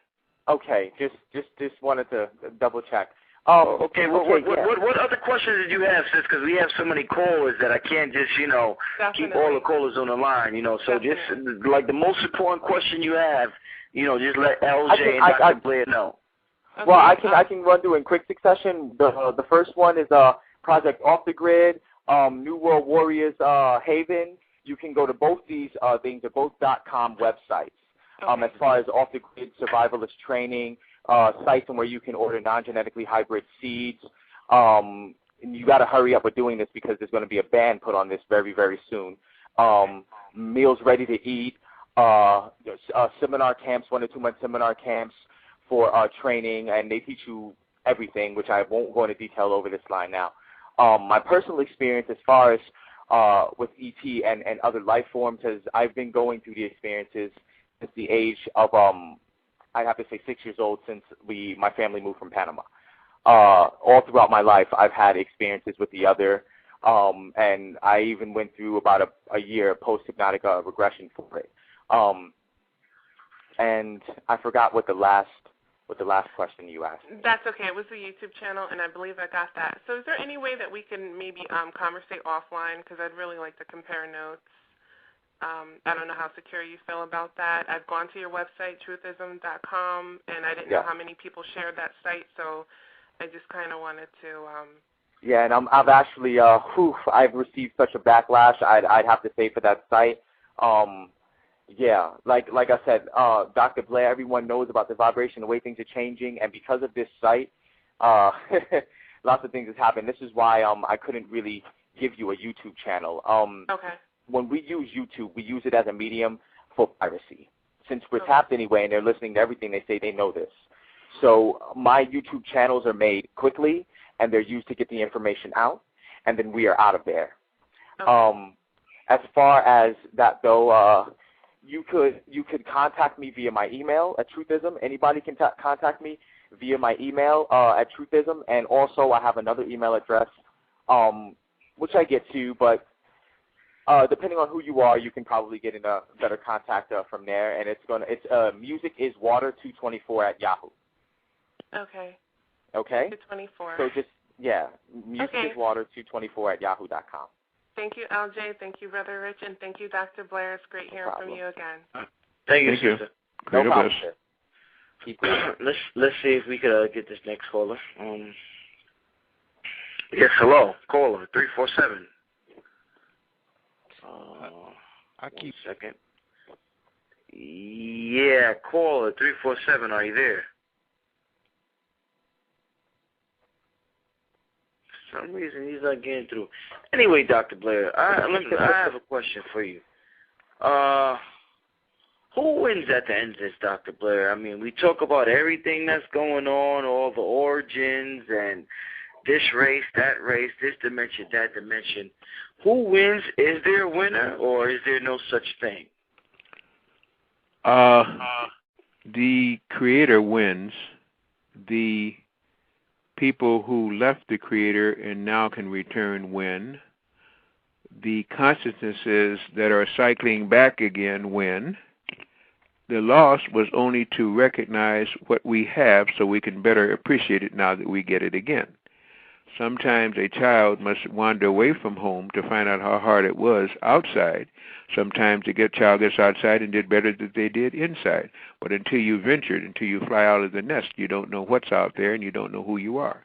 Okay, just wanted to double check. Okay, what other questions did you have, sis? Because we have so many callers that I can't just, keep all the callers on the line, So Definitely. just, like, the most important question you have, just let LJ and Dr. Blair know. Okay. Well, I can run through in quick succession. The first one is Project Off the Grid, New World Warriors Haven. You can go to both these things, they're both .com websites. Okay. As far as Off the Grid survivalist training, sites where you can order non-genetically hybrid seeds. And you got to hurry up with doing this because there's going to be a ban put on this very, very soon. Meals ready to eat, seminar camps, 1 to 2 month seminar camps for training, and they teach you everything, which I won't go into detail over this line now. My personal experience as far as with ET and other life forms is I've been going through the experiences since the age of I have to say 6 years old since my family moved from Panama. All throughout my life, I've had experiences with the other, and I even went through about a year post-hypnotic regression for it. And I forgot what the last question you asked. That's okay. It was the YouTube channel, and I believe I got that. So is there any way that we can maybe conversate offline? Because I'd really like to compare notes. I don't know how secure you feel about that. I've gone to your website, truthism.com, and I didn't know how many people shared that site, so I just kind of wanted to... Yeah, and I've actually, I've received such a backlash, I'd have to say, for that site. Yeah, like I said, Dr. Blair, everyone knows about the vibration, the way things are changing, and because of this site, lots of things have happened. This is why I couldn't really give you a YouTube channel. Okay. When we use YouTube, we use it as a medium for piracy. Since we're tapped anyway and they're listening to everything they say, they know this. So my YouTube channels are made quickly, and they're used to get the information out, and then we are out of there. Okay. As far as that though, you could contact me via my email at Truthism. Anybody can contact me via my email at Truthism, and also I have another email address, which I get to, but depending on who you are, you can probably get in a better contact from there, and it's musiciswater224@yahoo. Okay. Okay. 224. So just musiciswater224@yahoo.com. Thank you, LJ. Thank you, Brother Rich, and thank you, Dr. Blair. It's great hearing from you again. Thank you, Thank you. sister. No problem, Sir. Keep going. Let's see if we could get this next caller. Yes, hello, caller 347. I keep 1 second. Yeah, caller 347. Are you there? For some reason he's not getting through. Anyway, Dr. Blair, I have a question for you. Who wins at the end of this, Dr. Blair? I mean, we talk about everything that's going on, all the origins, and this race, that race, this dimension, that dimension. Who wins? Is there a winner, or is there no such thing? The Creator wins. The people who left the Creator and now can return win. The consciousnesses that are cycling back again win. The loss was only to recognize what we have so we can better appreciate it now that we get it again. Sometimes a child must wander away from home to find out how hard it was outside. Sometimes a child gets outside and did better than they did inside. But until you ventured, until you fly out of the nest, you don't know what's out there and you don't know who you are.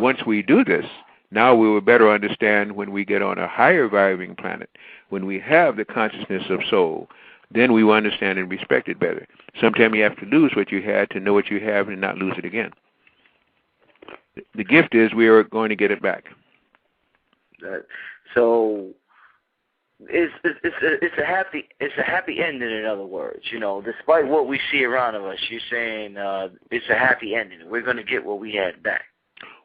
Once we do this, now we will better understand when we get on a higher vibrating planet, when we have the consciousness of soul, then we will understand and respect it better. Sometimes you have to lose what you had to know what you have and not lose it again. The gift is we are going to get it back. So it's a happy ending. In other words, you know, despite what we see around of us, you're saying it's a happy ending. We're going to get what we had back.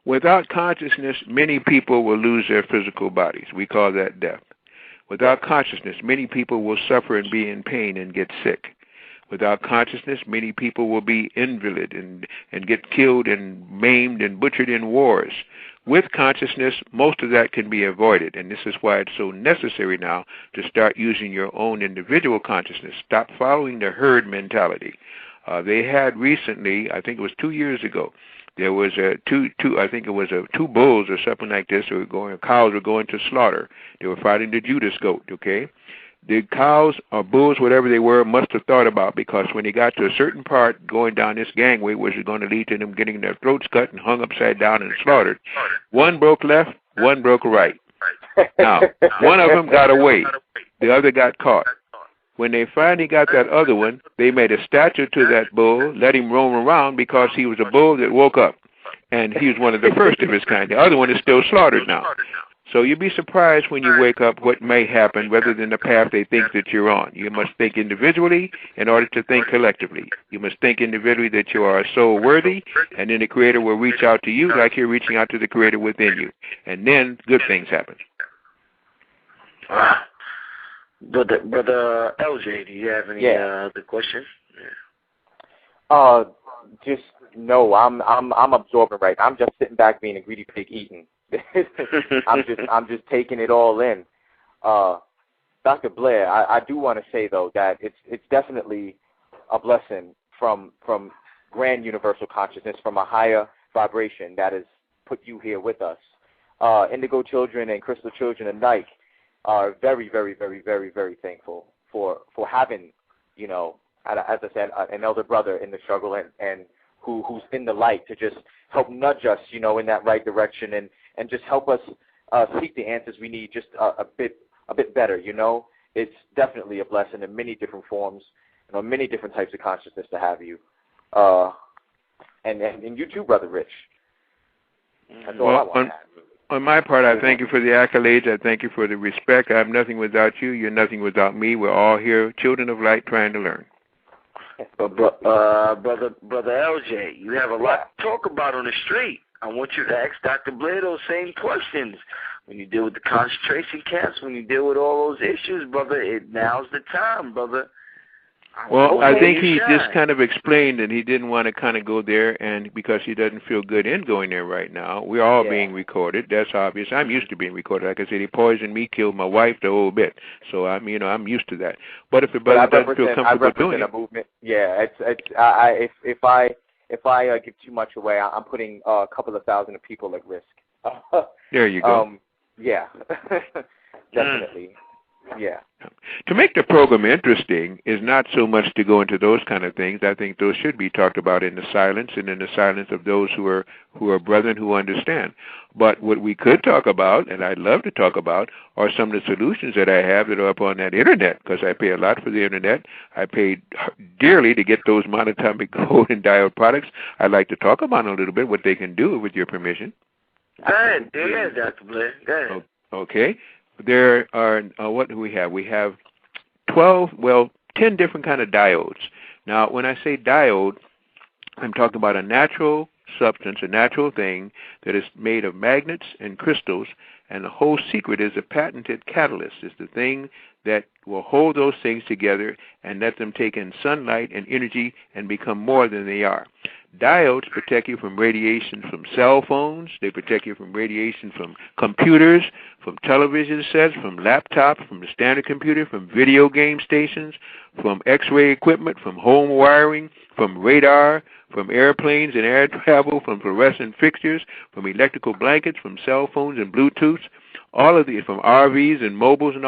Without consciousness, many people will lose their physical bodies. We call that death. Without consciousness, many people will suffer and be in pain and get sick. Without consciousness, many people will be invalid and get killed and maimed and butchered in wars. With consciousness, most of that can be avoided, and this is why it's so necessary now to start using your own individual consciousness. Stop following the herd mentality. They had recently, I think it was 2 years ago, there was two bulls or something like this. Cows were going to slaughter. They were fighting the Judas goat. Okay, the cows or bulls, whatever they were, must have thought about, because when they got to a certain part going down this gangway, which was going to lead to them getting their throats cut and hung upside down and slaughtered, one broke left, one broke right. Now, one of them got away. The other got caught. When they finally got that other one, they made a statue to that bull, let him roam around, because he was a bull that woke up. And he was one of the first of his kind. The other one is still slaughtered now. So you'd be surprised when you wake up what may happen rather than the path they think that you're on. You must think individually in order to think collectively. You must think individually that you are so worthy, and then the Creator will reach out to you like you're reaching out to the Creator within you. And then good things happen. Brother LJ, do you have any other questions? Just no. I'm absorbing right now. I'm just sitting back being a greedy pig eating. I'm just taking it all in. Dr. Blair, I do want to say though that it's definitely a blessing from grand universal consciousness, from a higher vibration that has put you here with us. Indigo children and crystal children alike are very, very, very, very, very thankful for having, you know, as I said, an elder brother in the struggle and who's in the light to just help nudge us, you know, in that right direction and just help us seek the answers we need just a bit better, you know. It's definitely a blessing in many different forms, you know, many different types of consciousness to have you. And you too, Brother Rich. That's all I want to have. On my part, I thank you for the accolades. I thank you for the respect. I'm nothing without you. You're nothing without me. We're all here, children of light, trying to learn. Brother LJ, you have a lot to talk about on the street. I want you to ask Dr. Blair those same questions. when you deal with the concentration camps, when you deal with all those issues, brother, now's the time, brother. Well, I think he just kind of explained that he didn't want to kind of go there, and because he doesn't feel good in going there right now. We're all being recorded. That's obvious. I'm used to being recorded. Like I said, he poisoned me, killed my wife, the whole bit. So I'm used to that. But if the brother doesn't feel comfortable doing it, movement. Yeah, if I give too much away, I'm putting a couple of thousand of people at risk. There you go. Yeah, definitely. Yeah. To make the program interesting is not so much to go into those kind of things. I think those should be talked about in the silence and in the silence of those who are brethren who understand. But what we could talk about, and I'd love to talk about, are some of the solutions that I have that are up on that Internet, because I pay a lot for the Internet. I paid dearly to get those monatomic gold and diode products. I'd like to talk about a little bit what they can do, with your permission. Go ahead, Dr. Blair. Go ahead. Okay. There are, what do we have? We have 10 different kind of diodes. Now, when I say diode, I'm talking about a natural substance, a natural thing that is made of magnets and crystals, and the whole secret is a patented catalyst. It's the thing that will hold those things together and let them take in sunlight and energy and become more than they are. Diodes protect you from radiation from cell phones. They protect you from radiation from computers, from television sets, from laptops, from the standard computer, from video game stations, from X-ray equipment, from home wiring, from radar, from airplanes and air travel, from fluorescent fixtures, from electrical blankets, from cell phones and Bluetooths, all of these, from RVs and mobiles and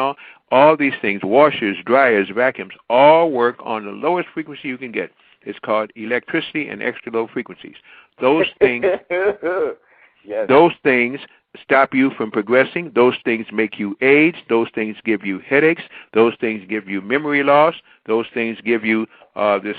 all these things, washers, dryers, vacuums, all work on the lowest frequency you can get. It's called electricity and extra low frequencies. Those things, those things stop you from progressing. Those things make you age. Those things give you headaches. Those things give you memory loss. Those things give you this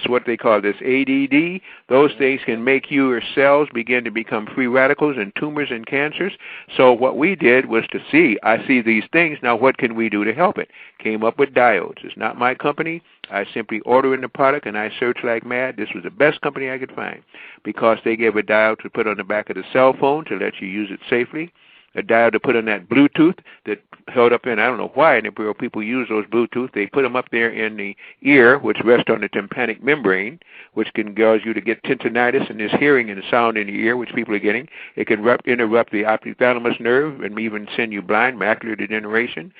what they call this ADD. Those things can make your cells begin to become free radicals and tumors and cancers. So what we did was to see, I see these things, now what can we do to help it? Came up with diodes. It's not my company. I simply order in the product, and I search like mad. This was the best company I could find because they gave a diode to put on the back of the cell phone to let you use it safely, a diode to put on that Bluetooth that held up in, I don't know why in the world people use those Bluetooth. They put them up there in the ear, which rests on the tympanic membrane, which can cause you to get tinnitus and this hearing and the sound in the ear, which people are getting. It can interrupt the optic nerve and even send you blind, macular degeneration.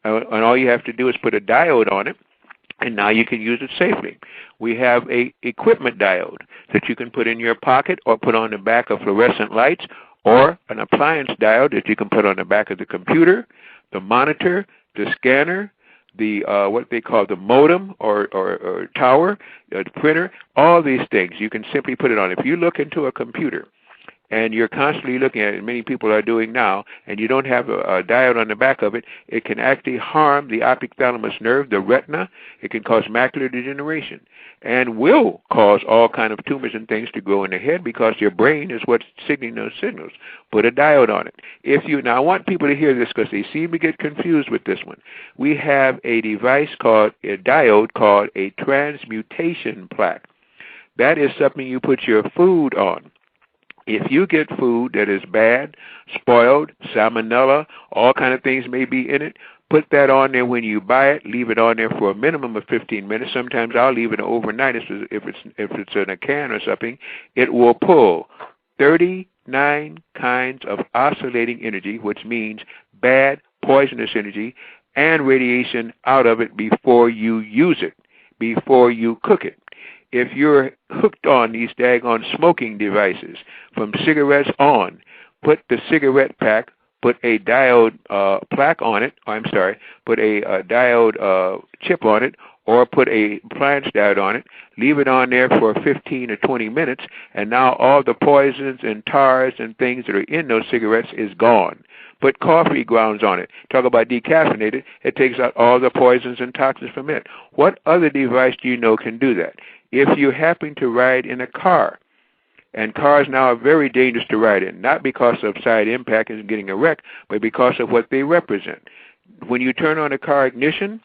And all you have to do is put a diode on it, and now you can use it safely. We have a equipment diode that you can put in your pocket or put on the back of fluorescent lights, or an appliance diode that you can put on the back of the computer, the monitor, the scanner, the what they call the modem or tower, the printer, all these things. You can simply put it on. If you look into a computer and you're constantly looking at it, many people are doing now, and you don't have a diode on the back of it, it can actually harm the optic nerve, the retina. It can cause macular degeneration and will cause all kind of tumors and things to grow in the head because your brain is what's signaling those signals. Put a diode on it. Now I want people to hear this because they seem to get confused with this one. We have a device called a diode called a transmutation plaque. That is something you put your food on. If you get food that is bad, spoiled, salmonella, all kind of things may be in it, put that on there when you buy it. Leave it on there for a minimum of 15 minutes. Sometimes I'll leave it overnight if it's in a can or something. It will pull 39 kinds of oscillating energy, which means bad, poisonous energy, and radiation out of it before you use it, before you cook it. If you're hooked on these daggone smoking devices, from cigarettes on, put the cigarette pack, put a diode plaque on it, put a diode chip on it, or put a appliance diode on it, leave it on there for 15 or 20 minutes, and now all the poisons and tars and things that are in those cigarettes is gone. Put coffee grounds on it. Talk about decaffeinated. It takes out all the poisons and toxins from it. What other device do you know can do that? If you happen to ride in a car, and cars now are very dangerous to ride in, not because of side impact and getting a wreck, but because of what they represent. When you turn on a car ignition,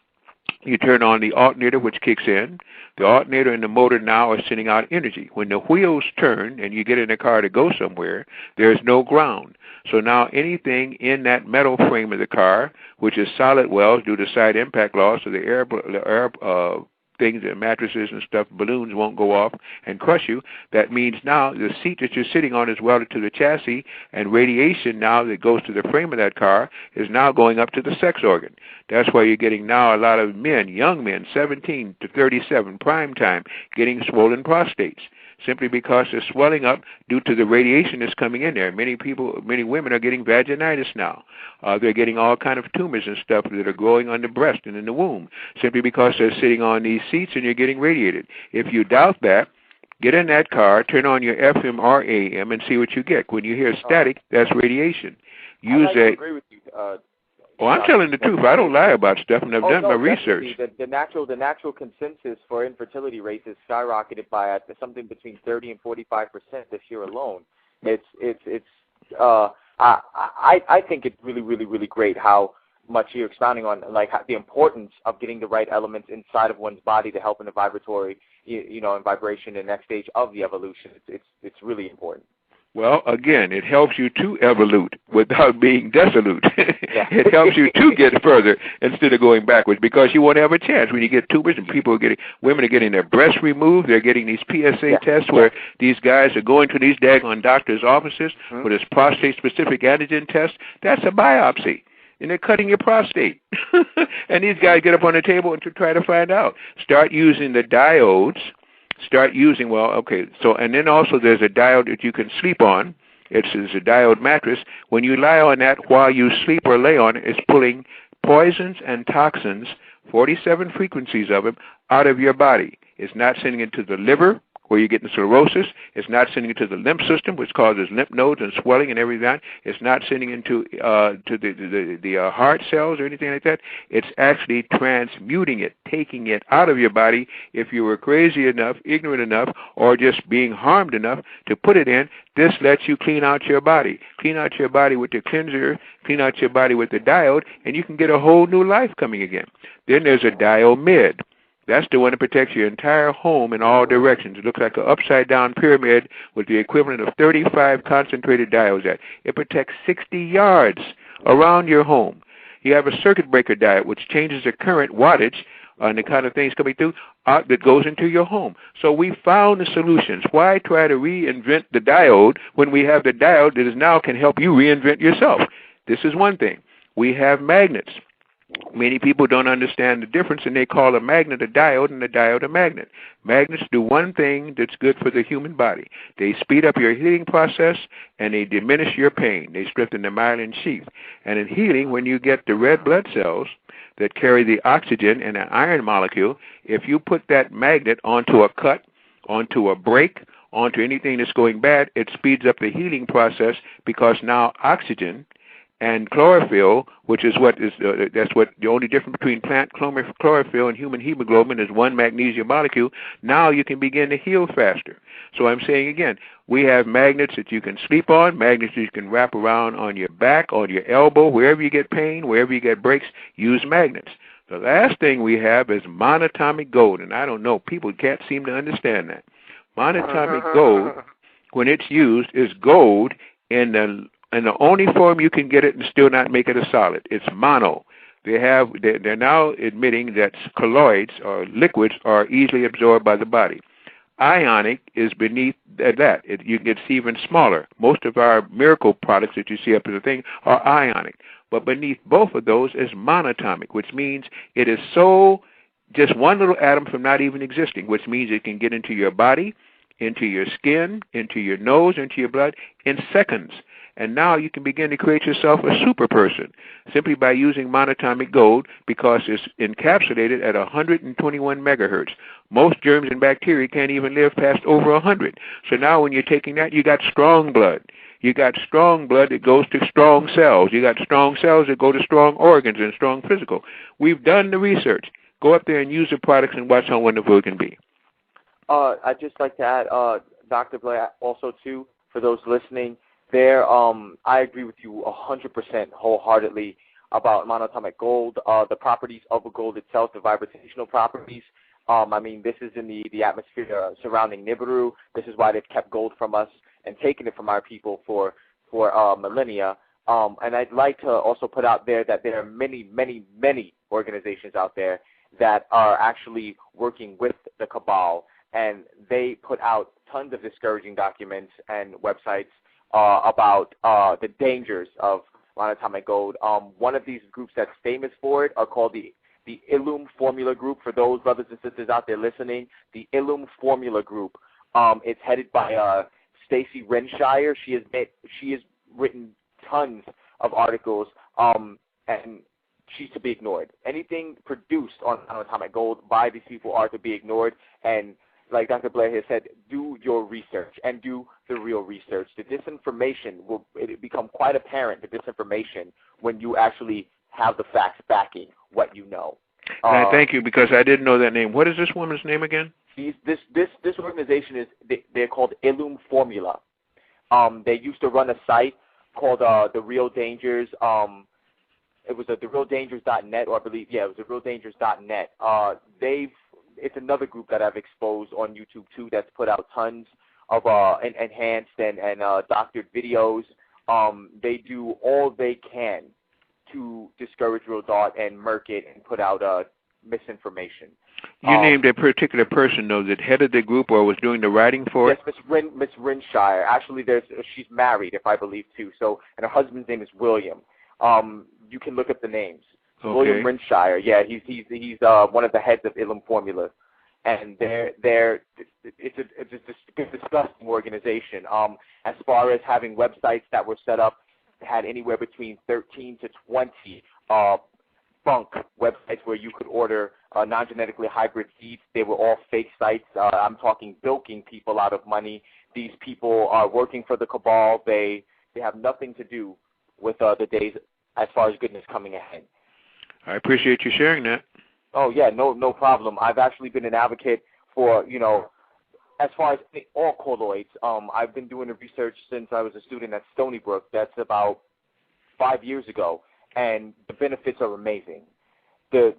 You turn on the alternator, which kicks in. The alternator and the motor now are sending out energy. When the wheels turn and you get in a car to go somewhere, there's no ground. So now anything in that metal frame of the car, which is solid wells due to side impact loss, so the air things, mattresses and stuff, balloons won't go off and crush you. That means now the seat that you're sitting on is welded to the chassis, and radiation now that goes to the frame of that car is now going up to the sex organ. That's why you're getting now a lot of men, young men, 17 to 37, prime time, getting swollen prostates, simply because they're swelling up due to the radiation that's coming in there. Many women are getting vaginitis now. They're getting all kind of tumors and stuff that are growing on the breast and in the womb, simply because they're sitting on these seats and you're getting radiated. If you doubt that, get in that car, turn on your FM or AM, and see what you get. When you hear static, that's radiation. I agree with you. Well, I'm telling the truth. I don't lie about stuff, and I've done my research. The natural consensus for infertility rates is skyrocketed by something between 30 and 45% this year alone. I think it's really, really, really great how much you're expounding on, like, the importance of getting the right elements inside of one's body to help in the vibratory, and vibration, the next stage of the evolution. It's really important. Well, again, it helps you to evolute without being dissolute. It helps you to get further instead of going backwards, because you won't have a chance when you get tumors and women are getting their breasts removed. They're getting these PSA tests where these guys are going to these daggone doctors' offices with this prostate-specific antigen test. That's a biopsy. And they're cutting your prostate. And these guys get up on the table and to try to find out. Start using the diodes. And then also there's a diode that you can sleep on. It's a diode mattress. When you lie on that while you sleep or lay on it, it's pulling poisons and toxins, 47 frequencies of them, out of your body. It's not sending it to the liver, where you're getting cirrhosis. It's not sending it to the lymph system, which causes lymph nodes and swelling and everything. It's not sending it to the heart cells or anything like that. It's actually transmuting it, taking it out of your body. If you were crazy enough, ignorant enough, or just being harmed enough to put it in, this lets you clean out your body. Clean out your body with the cleanser, clean out your body with the diode, and you can get a whole new life coming again. Then there's a diomid. That's the one that protects your entire home in all directions. It looks like an upside-down pyramid with the equivalent of 35 concentrated diodes at. It protects 60 yards around your home. You have a circuit breaker diode, which changes the current wattage and the kind of things coming through that goes into your home. So we found the solutions. Why try to reinvent the diode when we have the diode that now can help you reinvent yourself? This is one thing. We have magnets. Many people don't understand the difference, and they call a magnet a diode and a diode a magnet. Magnets do one thing that's good for the human body. They speed up your healing process, and they diminish your pain. They strengthen the myelin sheath. And in healing, when you get the red blood cells that carry the oxygen and the iron molecule, if you put that magnet onto a cut, onto a break, onto anything that's going bad, it speeds up the healing process, because now oxygen and chlorophyll, which is that's what the only difference between plant chlorophyll and human hemoglobin is one magnesium molecule. Now you can begin to heal faster. So I'm saying again, we have magnets that you can sleep on, magnets that you can wrap around on your back, on your elbow, wherever you get pain, wherever you get breaks, use magnets. The last thing we have is monatomic gold, and I don't know, people can't seem to understand that. Monatomic gold, when it's used, is gold in the only form you can get it and still not make it a solid. It's mono. They're now admitting that colloids or liquids are easily absorbed by the body. Ionic is beneath that. It's even smaller. Most of our miracle products that you see up in the thing are ionic. But beneath both of those is monatomic, which means it is just one little atom from not even existing, which means it can get into your body, into your skin, into your nose, into your blood in seconds. And now you can begin to create yourself a super person simply by using monatomic gold, because it's encapsulated at 121 megahertz. Most germs and bacteria can't even live past over 100. So now when you're taking that, you got strong blood. You got strong blood that goes to strong cells. You got strong cells that go to strong organs and strong physical. We've done the research. Go up there and use the products and watch how wonderful it can be. I'd just like to add, Dr. Blair, also, too, for those listening, I agree with you 100% wholeheartedly. about monatomic gold, the properties of the gold itself, the vibrational properties. I mean, this is in the atmosphere surrounding Nibiru. This is why they've kept gold from us and taken it from our people for millennia. And I'd like to also put out there that there are many, many, many organizations out there that are actually working with the cabal, and they put out tons of discouraging documents and websites about the dangers of monatomic gold. One of these groups that's famous for it are called the Illum Formula Group. For those brothers and sisters out there listening, the Illum Formula Group. It's headed by Stacy Renshire. She has written tons of articles, and she's to be ignored. Anything produced on monatomic gold by these people are to be ignored. And like Dr. Blair has said, do your research and do the real research. The disinformation it'll become quite apparent, the disinformation, when you actually have the facts backing what you know. Thank you, because I didn't know that name. What is this woman's name again? This organization they're called Illum Formula. They used to run a site called The Real Dangers. It was therealdangers.net, or I believe, yeah, it was therealdangers.net. It's another group that I've exposed on YouTube too, that's put out tons of enhanced and doctored videos. They do all they can to discourage Real Thought and murk it and put out misinformation. You named a particular person, though, that headed the group or was doing the writing for it? Yes, Miss Renshire. Actually, she's married, if I believe, too. So, and her husband's name is William. You can look up the names. Okay. William Renshire. Yeah, he's one of the heads of Illum Formula, and it's a disgusting organization. As far as having websites that were set up, had anywhere between 13 to 20 bunk websites where you could order non-genetically hybrid seeds. They were all fake sites. I'm talking bilking people out of money. These people are working for the cabal. They have nothing to do with the days as far as goodness coming ahead. I appreciate you sharing that. Oh, yeah, no problem. I've actually been an advocate for, as far as all colloids. I've been doing the research since I was a student at Stony Brook. That's about 5 years ago, and the benefits are amazing. The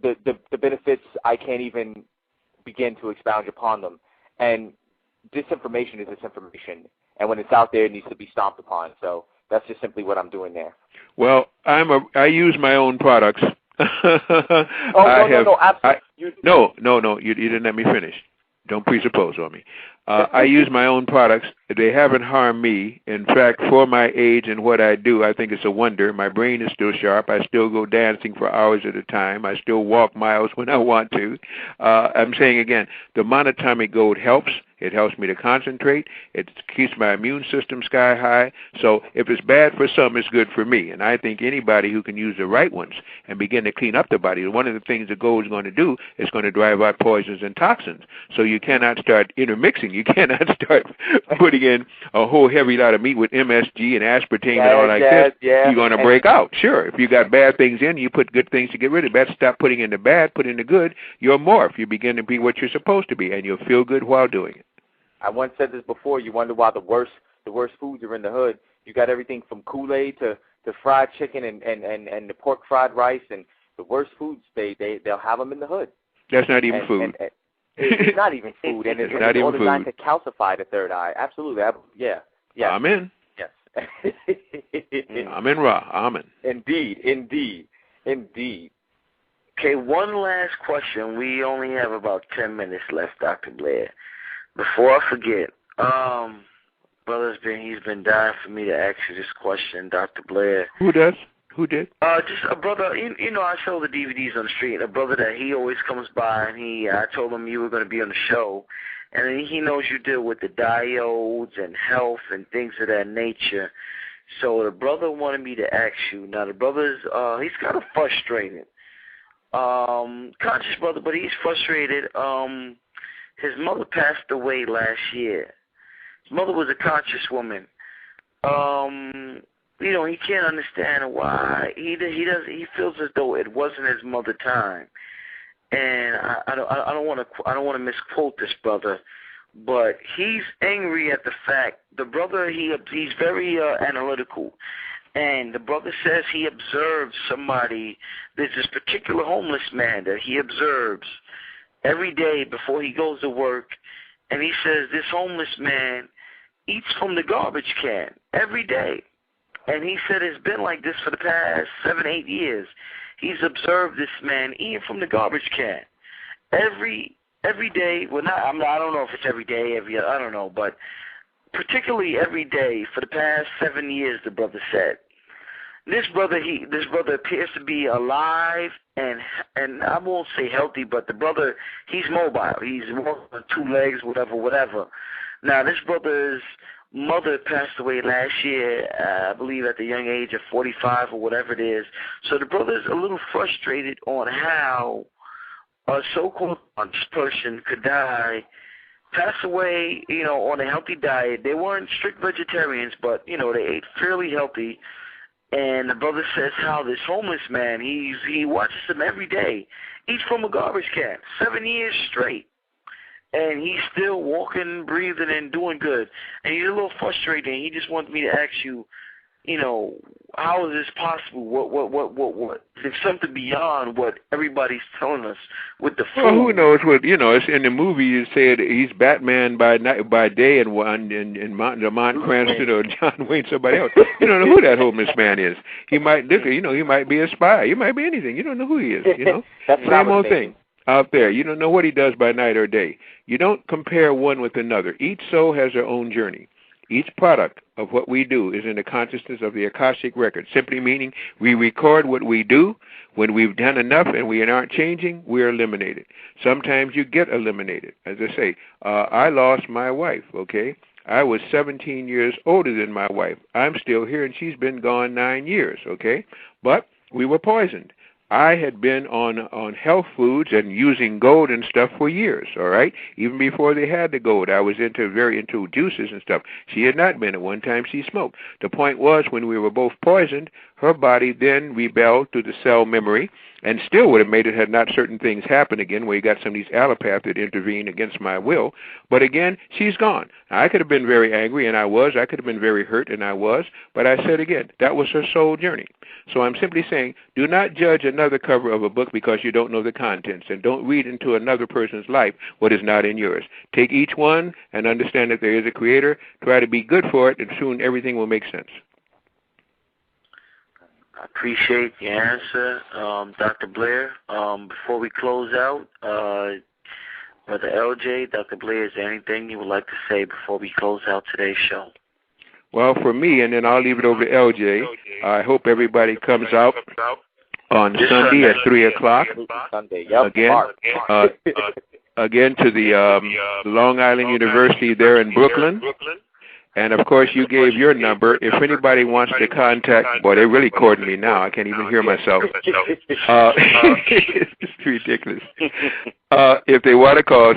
benefits, I can't even begin to expound upon them. And disinformation is disinformation, and when it's out there, it needs to be stomped upon. So that's just simply what I'm doing there. Well, I use my own products. No, absolutely. No, you didn't let me finish. Don't presuppose on me. I use my own products. They haven't harmed me. In fact, for my age and what I do, I think it's a wonder. My brain is still sharp. I still go dancing for hours at a time. I still walk miles when I want to. I'm saying again, the monatomic gold helps. It helps me to concentrate. It keeps my immune system sky high. So if it's bad for some, it's good for me. And I think anybody who can use the right ones and begin to clean up the body, one of the things the gold is going to do is going to drive out poisons and toxins. So you cannot start intermixing. You cannot start putting in a whole heavy lot of meat with MSG and aspartame and all like this. Yeah. You're going to break out. Sure, if you got bad things in, you put good things to get rid of it. Stop putting in the bad, put in the good. You'll morph. You begin to be what you're supposed to be, and you'll feel good while doing it. I once said this before. You wonder why the worst foods are in the hood. You got everything from Kool-Aid to fried chicken and the pork fried rice, and the worst foods they'll have them in the hood. That's not even food. And it's not even food, and it's not even all designed food to calcify the third eye. Absolutely, yeah. I'm in. Yes. I'm in raw. Amen. Indeed. Okay, one last question. We only have about 10 minutes left, Dr. Blair. Before I forget, he's been dying for me to ask you this question, Dr. Blair. Who does? Who did? Just a brother. I sell the DVDs on the street. A brother that he always comes by, and I told him you were going to be on the show, and he knows you deal with the diodes and health and things of that nature. So the brother wanted me to ask you. Now the brother's he's kind of frustrated. Conscious brother, but he's frustrated. His mother passed away last year. His mother was a conscious woman. He can't understand why he feels as though it wasn't his mother time. And I don't want to misquote this brother, but he's angry at the fact the brother he's very analytical. And the brother says he observed somebody. There's this particular homeless man that he observes every day before he goes to work. And he says this homeless man eats from the garbage can every day. And he said it's been like this for the past 7, 8 years. He's observed this man eating from the garbage can every day. Well, I don't know if it's every day, I don't know, but particularly every day for the past 7 years, the brother said. This brother appears to be alive and I won't say healthy, but the brother, he's mobile. He's walking on 2 legs, whatever. Now, this brother's mother passed away last year, I believe at the young age of 45 or whatever it is. So the brother's a little frustrated on how a so-called person could die, pass away, on a healthy diet. They weren't strict vegetarians, but, they ate fairly healthy. And the brother says how this homeless man, he watches him every day, eats from a garbage can, 7 years straight. And he's still walking, breathing, and doing good. And he's a little frustrated. He just wants me to ask you, how is this possible? What? There's something beyond what everybody's telling us with the food. Well, who knows what? It's in the movie. You said he's Batman by night, by day, and Lamont Cranston or John Wayne, somebody else. You don't know who that homeless man is. He might look. He might be a spy. He might be anything. You don't know who he is. That's same old thing out there. You don't know what he does by night or day. You don't compare one with another. Each soul has their own journey. Each product of what we do is in the consciousness of the Akashic record, simply meaning we record what we do. When we've done enough and we aren't changing, we're eliminated. Sometimes you get eliminated. As I say, I lost my wife, okay? I was 17 years older than my wife. I'm still here, and she's been gone 9 years, okay? But we were poisoned. I had been on health foods and using gold and stuff for years, all right? Even before they had the gold, I was very into juices and stuff. She had not been. At one time, she smoked. The point was, when we were both poisoned, her body then rebelled to the cell memory, and still would have made it had not certain things happened again, where you got some of these allopaths that intervene against my will. But again, she's gone. I could have been very angry, and I was. I could have been very hurt, and I was. But I said again, that was her soul journey. So I'm simply saying, do not judge another cover of a book because you don't know the contents, and don't read into another person's life what is not in yours. Take each one and understand that there is a creator. Try to be good for it, and soon everything will make sense. I appreciate the answer, Dr. Blair. Before we close out, Brother LJ, Dr. Blair, is there anything you would like to say before we close out today's show? Well, for me, and then I'll leave it over to LJ, I hope everybody comes out on Sunday at 3 o'clock. Sunday, yep. Again to the Long Island University there in Brooklyn. And, of course, you gave your number. If anybody wants to contact, boy, they're really recording me now. I can't even hear myself. It's ridiculous. If they want to call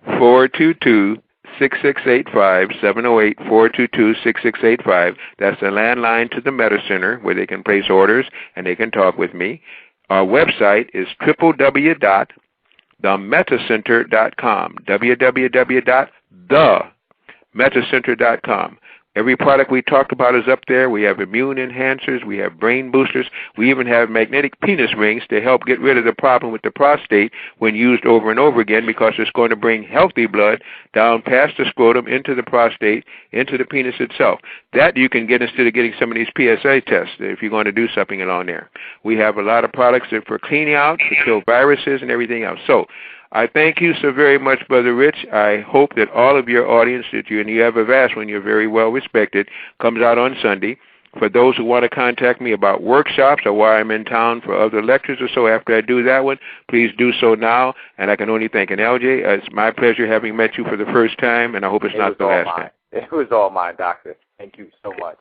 708-422-6685, 708-422-6685. That's the landline to the Meta Center where they can place orders and they can talk with me. Our website is www.themetacenter.com, www.themetacenter.com. Every product we talked about is up there. We have immune enhancers. We have brain boosters. We even have magnetic penis rings to help get rid of the problem with the prostate when used over and over again, because it's going to bring healthy blood down past the scrotum into the prostate, into the penis itself. That you can get instead of getting some of these PSA tests if you're going to do something along there. We have a lot of products that for cleaning out, to kill viruses and everything else. So I thank you so very much, Brother Rich. I hope that all of your audience, and you have a vast one, you're very well respected, comes out on Sunday. For those who want to contact me about workshops or while I'm in town for other lectures or so after I do that one, please do so now. And I can only thank an LJ. It's my pleasure having met you for the first time, and I hope it's not the last time. It was all mine, Doctor. Thank you so much.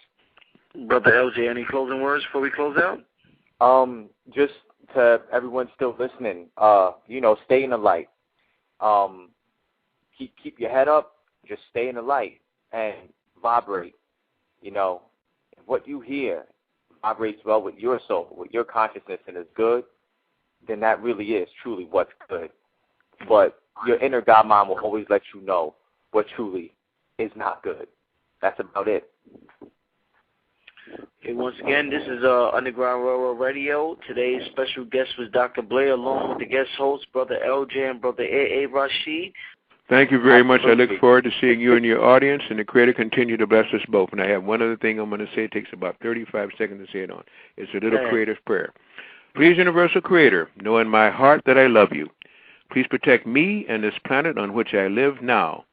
Brother LJ, any closing words before we close out? Just to everyone still listening, stay in the light. Keep your head up. Just stay in the light and vibrate. What you hear vibrates well with your soul, with your consciousness, and is good, then that really is truly what's good. But your inner God mind will always let you know what truly is not good. That's about it. Okay, once again, this is Underground Railroad Radio. Today's special guest was Dr. Blair, along with the guest hosts, Brother LJ and Brother A.A. Rashid. Thank you very much. I look forward to seeing you and your audience, and the Creator continue to bless us both. And I have one other thing I'm going to say. It takes about 35 seconds to say it on. It's a little creative prayer. Please, Universal Creator, know in my heart that I love you. Please protect me and this planet on which I live now.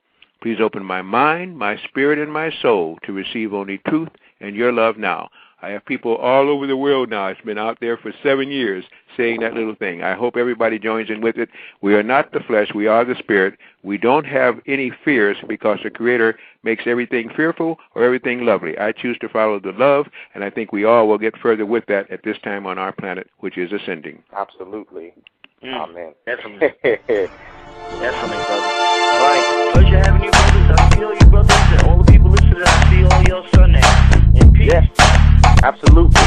Please open my mind, my spirit, and my soul to receive only truth and your love now. I have people all over the world now. It's been out there for 7 years saying that little thing. I hope everybody joins in with it. We are not the flesh. We are the spirit. We don't have any fears because the Creator makes everything fearful or everything lovely. I choose to follow the love, and I think we all will get further with that at this time on our planet, which is ascending. Absolutely. Amen. Definitely. Definitely, brother. All right. Pleasure having you, brothers. I see all you brothers and all the people listening. I see all y'all Sunday. And peace. Yes. Absolutely.